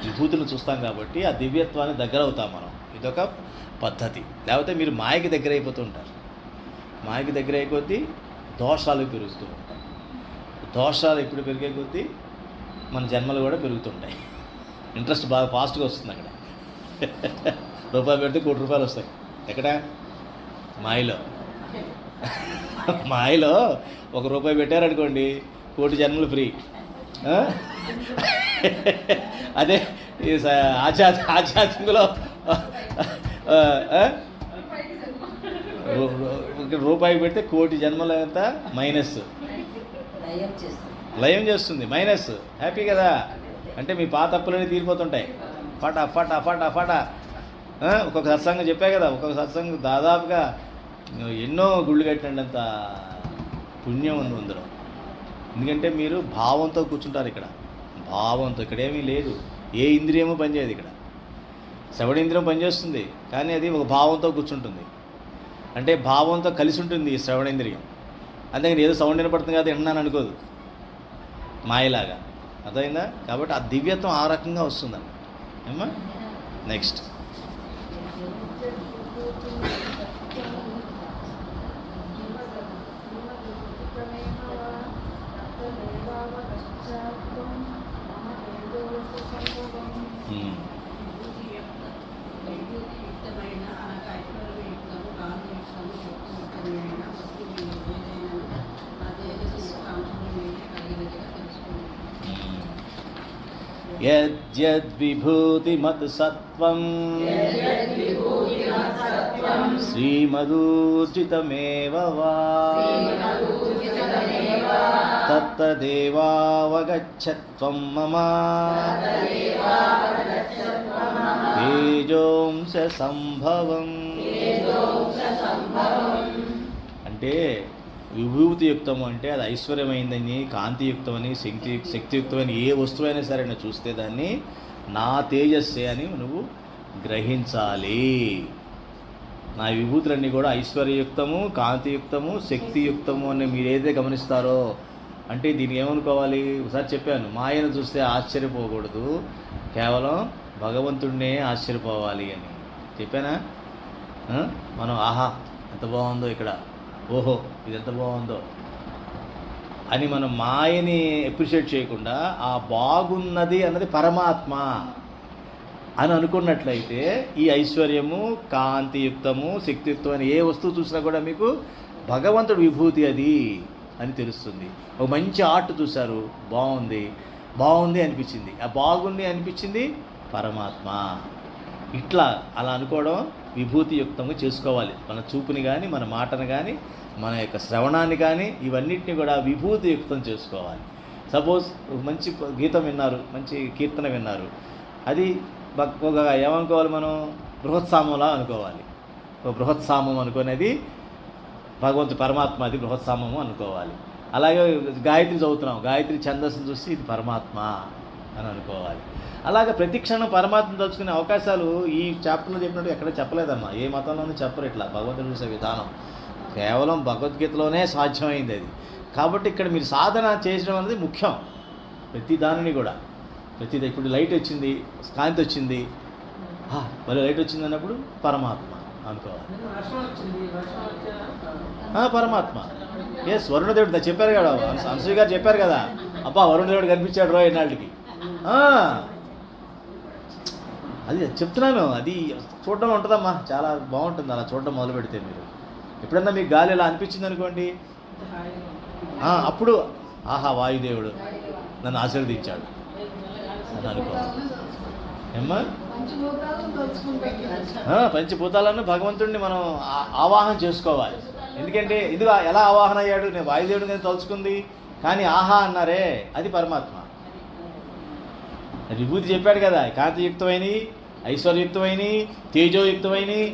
Speaker 1: విభూతులను చూస్తాం కాబట్టి ఆ దివ్యత్వాన్ని దగ్గర అవుతాం మనం. ఇదొక పద్ధతి. లేకపోతే మీరు మాయకి దగ్గర అయిపోతూ ఉంటారు. మాయకి దగ్గర అయిపోద్ది దోషాలు పెరుగుతూ ఉంటాయి. దోషాలు ఎప్పుడు పెరిగే కొద్దీ మన జన్మలు కూడా పెరుగుతుంటాయి. ఇంట్రెస్ట్ బాగా ఫాస్ట్గా వస్తుంది. అక్కడ రూపాయి పెడితే ₹1 కోటి వస్తాయి. ఎక్కడ? మాయలో. మాయలో ₹1 పెట్టారనుకోండి, 1 కోటి జన్మలు ఫ్రీ. అదే ఈ ఆధ్యాత్మికలో ₹1 పెడితే 1 కోటి జన్మలు ఎంత మైనస్, లయం చేస్తుంది, మైనస్. హ్యాపీ కదా? అంటే మీ పాత అప్పులన్నీ తీరిపోతుంటాయి. ఫటా ఫటా ఫటా ఫటా. ఒక్కొక్క సత్సంగం చెప్పా కదా, ఒక్కొక్క సత్సంగం దాదాపుగా ఎన్నో గుళ్ళు కట్టినంత పుణ్యం ఉంది అందులో. ఎందుకంటే మీరు భావంతో కూర్చుంటారు ఇక్కడ. భావంతో ఇక్కడేమీ లేదు. ఏ ఇంద్రియమో పనిచేయదు ఇక్కడ. శ్రవణేంద్రియం పనిచేస్తుంది, కానీ అది ఒక భావంతో కూర్చుంటుంది. అంటే భావంతో కలిసి ఉంటుంది ఈ శ్రవణేంద్రియం. అంతేగాని ఏదో సౌండ్ వినపడుతుంది కదా విన్నాను అనుకోదు, మాయలాగా. అర్థమైందా? కాబట్టి ఆ దివ్యత్వం ఆ రకంగా వస్తుందన్నమాట. ఏమ్మా? నెక్స్ట్ యద్యద్విభూతిమత్సత్వం శ్రీమదూర్జితమేవ వా తత్తదేవావగచ్చత్వం మమ తేజోంశ సంభవం. అంటే విభూతియుక్తము అంటే అది ఐశ్వర్యమైందని, కాంతియుక్తమని, శక్తియుక్తమని ఏ వస్తువైనా సరే నువ్వు చూస్తే దాన్ని నా తేజస్సే అని నువ్వు గ్రహించాలి. నా విభూతులన్నీ కూడా ఐశ్వర్యయుక్తము, కాంతియుక్తము, శక్తియుక్తము అని మీరు ఏదైతే గమనిస్తారో, అంటే దీనికి ఏమనుకోవాలి? ఒకసారి చెప్పాను, మాయను చూస్తే ఆశ్చర్యపోకూడదు, కేవలం భగవంతుడినే ఆశ్చర్యపోవాలి అని చెప్పానా? మనం ఆహా ఎంత బాగుందో ఇక్కడ, ఓహో ఇది ఎంత బాగుందో అని మనం మాయని అప్రిషియేట్ చేయకుండా ఆ బాగున్నది అన్నది పరమాత్మ అని అనుకున్నట్లయితే ఈ ఐశ్వర్యము, కాంతియుక్తము, శక్తియుక్తం అని ఏ వస్తువు చూసినా కూడా మీకు భగవంతుడి విభూతి అది అని తెలుస్తుంది. ఒక మంచి ఆర్ట్ చూశారు, బాగుంది అనిపించింది, ఆ బాగుంది అనిపించింది పరమాత్మ. ఇట్లా అలా అనుకోవడం విభూతియుక్తంగా చేసుకోవాలి. మన చూపుని కానీ, మన మాటను కానీ, మన యొక్క శ్రవణాన్ని కానీ, ఇవన్నిటిని కూడా విభూతియుక్తం చేసుకోవాలి. సపోజ్ మంచి గీతం విన్నారు, మంచి కీర్తన విన్నారు, అది ఒక ఏమనుకోవాలి? మనం బృహత్సామంలా అనుకోవాలి. ఒక బృహత్సామం అనుకునేది భగవంతుడు పరమాత్మ, అది బృహత్సామము అనుకోవాలి. అలాగే గాయత్రి చదువుతున్నాం, గాయత్రి ఛందస్సును చూసి ఇది పరమాత్మ అని అనుకోవాలి. అలాగే ప్రతి క్షణం పరమాత్మ తలుచుకునే అవకాశాలు ఈ చాప్టర్లో చెప్పినట్టు ఎక్కడ చెప్పలేదమ్మా. ఏ మతంలోనూ చెప్పరు ఇట్లా భగవంతుడు చూసే విధానం. కేవలం భగవద్గీతలోనే సాధ్యమైంది అది. కాబట్టి ఇక్కడ మీరు సాధన చేయడం అనేది ముఖ్యం. ప్రతి దానిని కూడా, ప్రతిదీ. ఇప్పుడు లైట్ వచ్చింది, కాంతి వచ్చింది, మళ్ళీ లైట్ వచ్చింది అన్నప్పుడు పరమాత్మ అనుకోవాలి. పరమాత్మ. ఎస్, వరుణదేవుడు చెప్పారు కదా, అనసూయ గారు చెప్పారు కదా, అబ్బా వరుణదేవుడు కనిపించాడు రో ఎన్నాళ్ళకి. అది చెప్తున్నాను, అది చూడడం ఉంటుందమ్మా, చాలా బాగుంటుంది అలా చూడడం మొదలు పెడితే. మీరు ఎప్పుడన్నా మీకు గాలి ఇలా అనిపించింది అనుకోండి, అప్పుడు ఆహా వాయుదేవుడు నన్ను ఆశీర్వదించాడు అని అనుకోవాలి. ఏమ్మా? పంచభూతాలను భగవంతుడిని మనం ఆవాహన చేసుకోవాలి. ఎందుకంటే ఎందుకు ఎలా ఆవాహన అయ్యాడు? నేను వాయుదేవుడు నేను తలుచుకుంది, కానీ ఆహా అన్నారే, అది పరమాత్మ. విభూతి చెప్పాడు కదా, కాంతియుక్తమైనవి, ఐశ్వర్యయుక్తమైనవి, తేజోయుక్తమైనవి,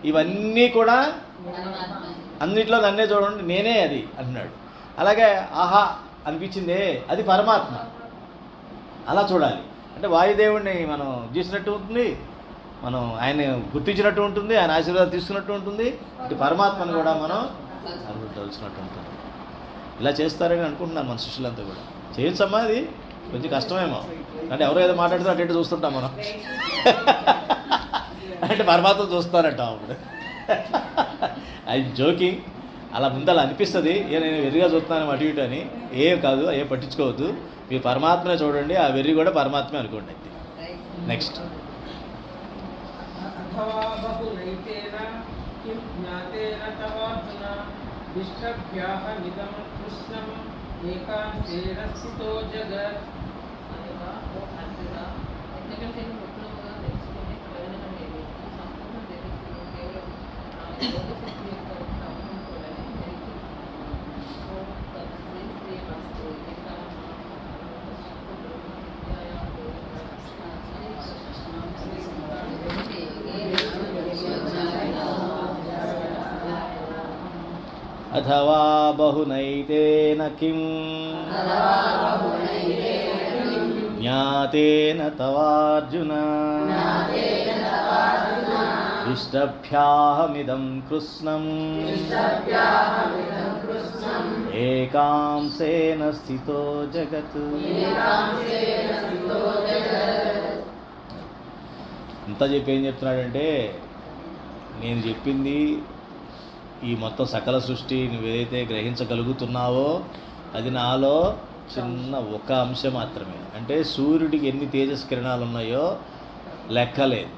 Speaker 1: ఇవన్నీ కూడా అన్నిట్లో నన్నే చూడండి, నేనే అది అంటున్నాడు. అలాగే ఆహా అనిపించిందే, అది పరమాత్మ. అలా చూడాలి. అంటే వాయుదేవుడిని మనం చూసినట్టు ఉంటుంది, మనం ఆయన గుర్తించినట్టు ఉంటుంది, ఆయన ఆశీర్వాదం తీసుకున్నట్టు ఉంటుంది. ఇటు పరమాత్మను కూడా మనం తెలుసుకున్నట్టు ఉంటుంది. ఇలా చేస్తారని అనుకుంటున్నాను మన శిష్యులంతా కూడా. చేయొచ్చమ్మా, అది కొంచెం కష్టమేమో, అంటే ఎవరో ఏదో మాట్లాడుతూ అటు ఇటు చూస్తుంటాం మనం. అంటే పరమాత్మ చూస్తానంటాం అప్పుడు. అది జోకింగ్. అలా ముందు అలా అనిపిస్తుంది, నేను వెర్రిగా చూస్తున్నాను అటు ఇటు అని. ఏం కాదు, ఏం పట్టించుకోవద్దు. మీరు పరమాత్మనే చూడండి, ఆ వెర్రి కూడా పరమాత్మే అనుకోండి. అయితే నెక్స్ట్
Speaker 6: అథవా బహునైతేన కిం జ్ఞాతేన తవార్జున దిష్టభ్యాహమిదం కృష్ణం ఏకాంతేన స్థితో జగత్.
Speaker 5: ఎందుకంటే ముఖ్యంగా తెలుసుకునే ప్రయోజనం లేదు. సంపూర్ణ జగత్తులో కేవలం యోగశక్తి యొక్క అవసరం కూడా
Speaker 1: అథవా బహునైతేన కిం జ్ఞాతేన తవార్జున ఇష్టభ్యాహమిదం కృష్ణం ఏకాంసేన స్థితో జగత్. ఇంత చెప్పి ఏం చెప్తున్నాడంటే, నేను చెప్పింది ఈ మొత్తం సకల సృష్టి నువ్వేదైతే గ్రహించగలుగుతున్నావో అది నాలో చిన్న ఒక అంశం మాత్రమే. అంటే సూర్యుడికి ఎన్ని తేజస్కిరణాలు ఉన్నాయో లెక్కలేదు.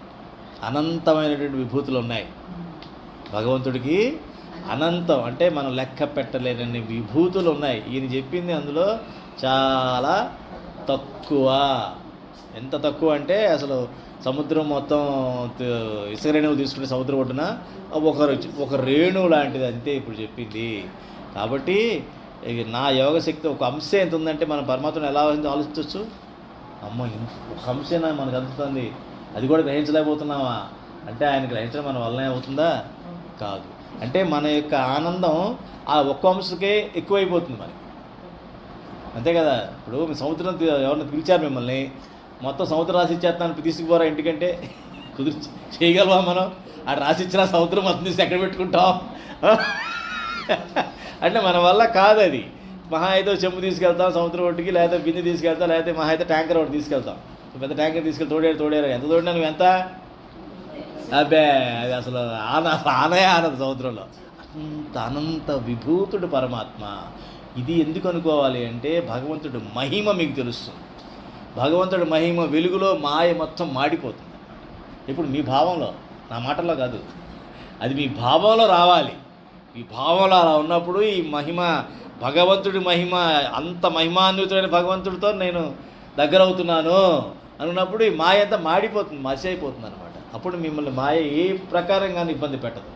Speaker 1: అనంతమైనటువంటి విభూతులు ఉన్నాయి భగవంతుడికి. అనంతం అంటే మనం లెక్క పెట్టలేనన్ని విభూతులు ఉన్నాయి. ఈయన చెప్పింది అందులో చాలా తక్కువ. ఎంత తక్కువ అంటే అసలు సముద్రం మొత్తం ఇసుక రేణువులు తీసుకుంటే సముద్రం ఒడ్డున ఒక రేణువు లాంటిది అంతే ఇప్పుడు చెప్పింది. కాబట్టి నా యోగశక్తి ఒక అంశం ఎంత ఉందంటే మనం పరమాత్మను ఎలా ఆలోచించవచ్చు. అమ్మ ఒక అంశేనా మనకు అందుతుంది, అది కూడా గ్రహించలేకపోతున్నావా అంటే ఆయన గ్రహించడం మన వల్లనే అవుతుందా? కాదు. అంటే మన యొక్క ఆనందం ఆ ఒక్క అంశకే ఎక్కువైపోతుంది మనకి, అంతే కదా. ఇప్పుడు మీ సముద్రం ఎవరిని పిలిచారు మిమ్మల్ని, మొత్తం సముద్రం రాసి ఇచ్చేస్తాను తీసుకుపోరా ఇంటికంటే కుదిరి చేయగలవా మనం? అటు రాసి ఇచ్చిన సముద్రం మొత్తం తీసి ఎక్కడ పెట్టుకుంటాం? అంటే మన వల్ల కాదు అది. మహా అయితే చెంబు తీసుకెళ్తాం సముద్రం ఒడ్డుకి, లేకపోతే బిందె తీసుకెళ్తాం, లేకపోతే మహా అయితే ట్యాంకర్ ఒకటి తీసుకెళ్తాం. పెద్ద ట్యాంకర్ తీసుకెళ్ళి తోడేరు ఎంత తోడినా నువ్వు ఎంత? అబ్బే అది అసలు ఆనయే ఆనదు సముద్రంలో. అంత అనంత విభూతుడు పరమాత్మ. ఇది ఎందుకు అనుకోవాలి అంటే భగవంతుడు మహిమ మీకు తెలుస్తుంది. భగవంతుడి మహిమ వెలుగులో మాయ మొత్తం మాడిపోతుంది. ఇప్పుడు మీ భావంలో, నా మాటల్లో కాదు, అది మీ భావంలో రావాలి. ఈ భావంలో అలా ఉన్నప్పుడు ఈ మహిమ, భగవంతుడి మహిమ, అంత మహిమాన్వితుడైన భగవంతుడితో నేను దగ్గర అవుతున్నాను అన్నప్పుడు ఈ మాయ అంతా మాడిపోతుంది, మసి అయిపోతుంది అనమాట. అప్పుడు మిమ్మల్ని మాయ ఏ ప్రకారంగానే ఇబ్బంది పెట్టదు.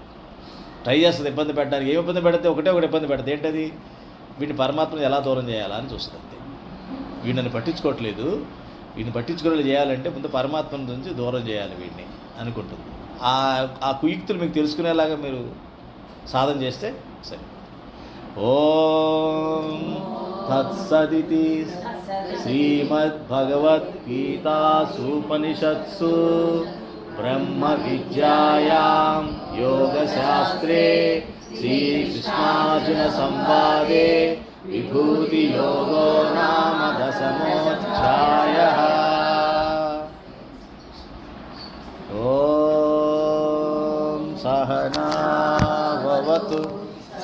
Speaker 1: ట్రై చేస్తుంది ఇబ్బంది పెట్టడానికి. ఏమి ఇబ్బంది పెడితే ఒకటి ఇబ్బంది పెడుతుంది. ఏంటది? వీడిని పరమాత్మను ఎలా దూరం చేయాలా అని చూస్తుంది. వీడిని పట్టించుకోవట్లేదు, వీడిని పట్టించుకోవాలి చేయాలంటే ముందు పరమాత్మ నుంచి దూరం చేయాలి వీడిని అనుకుంటుంది. ఆ కుయుక్తులు మీకు తెలుసుకునేలాగా మీరు సాధన చేస్తే సరే. ఓం తత్సదితి శ్రీమద్భగవద్గీతాసూపనిషత్సు బ్రహ్మ విద్యాయాం యోగశాస్త్రే శ్రీకృష్ణార్జున సంవాదే విభూతి యోగో నామ దశమోధ్యాయః. ఓం సహనా భవతు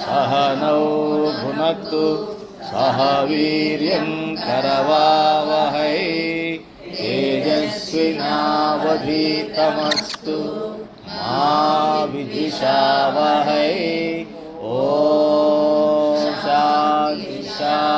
Speaker 1: సహనౌ భునక్తు సహ వీర్యం కరవావహై తేజస్వినావధీతమస్తు మా విద్విషావహై. ఓం శాంతి శాంతి.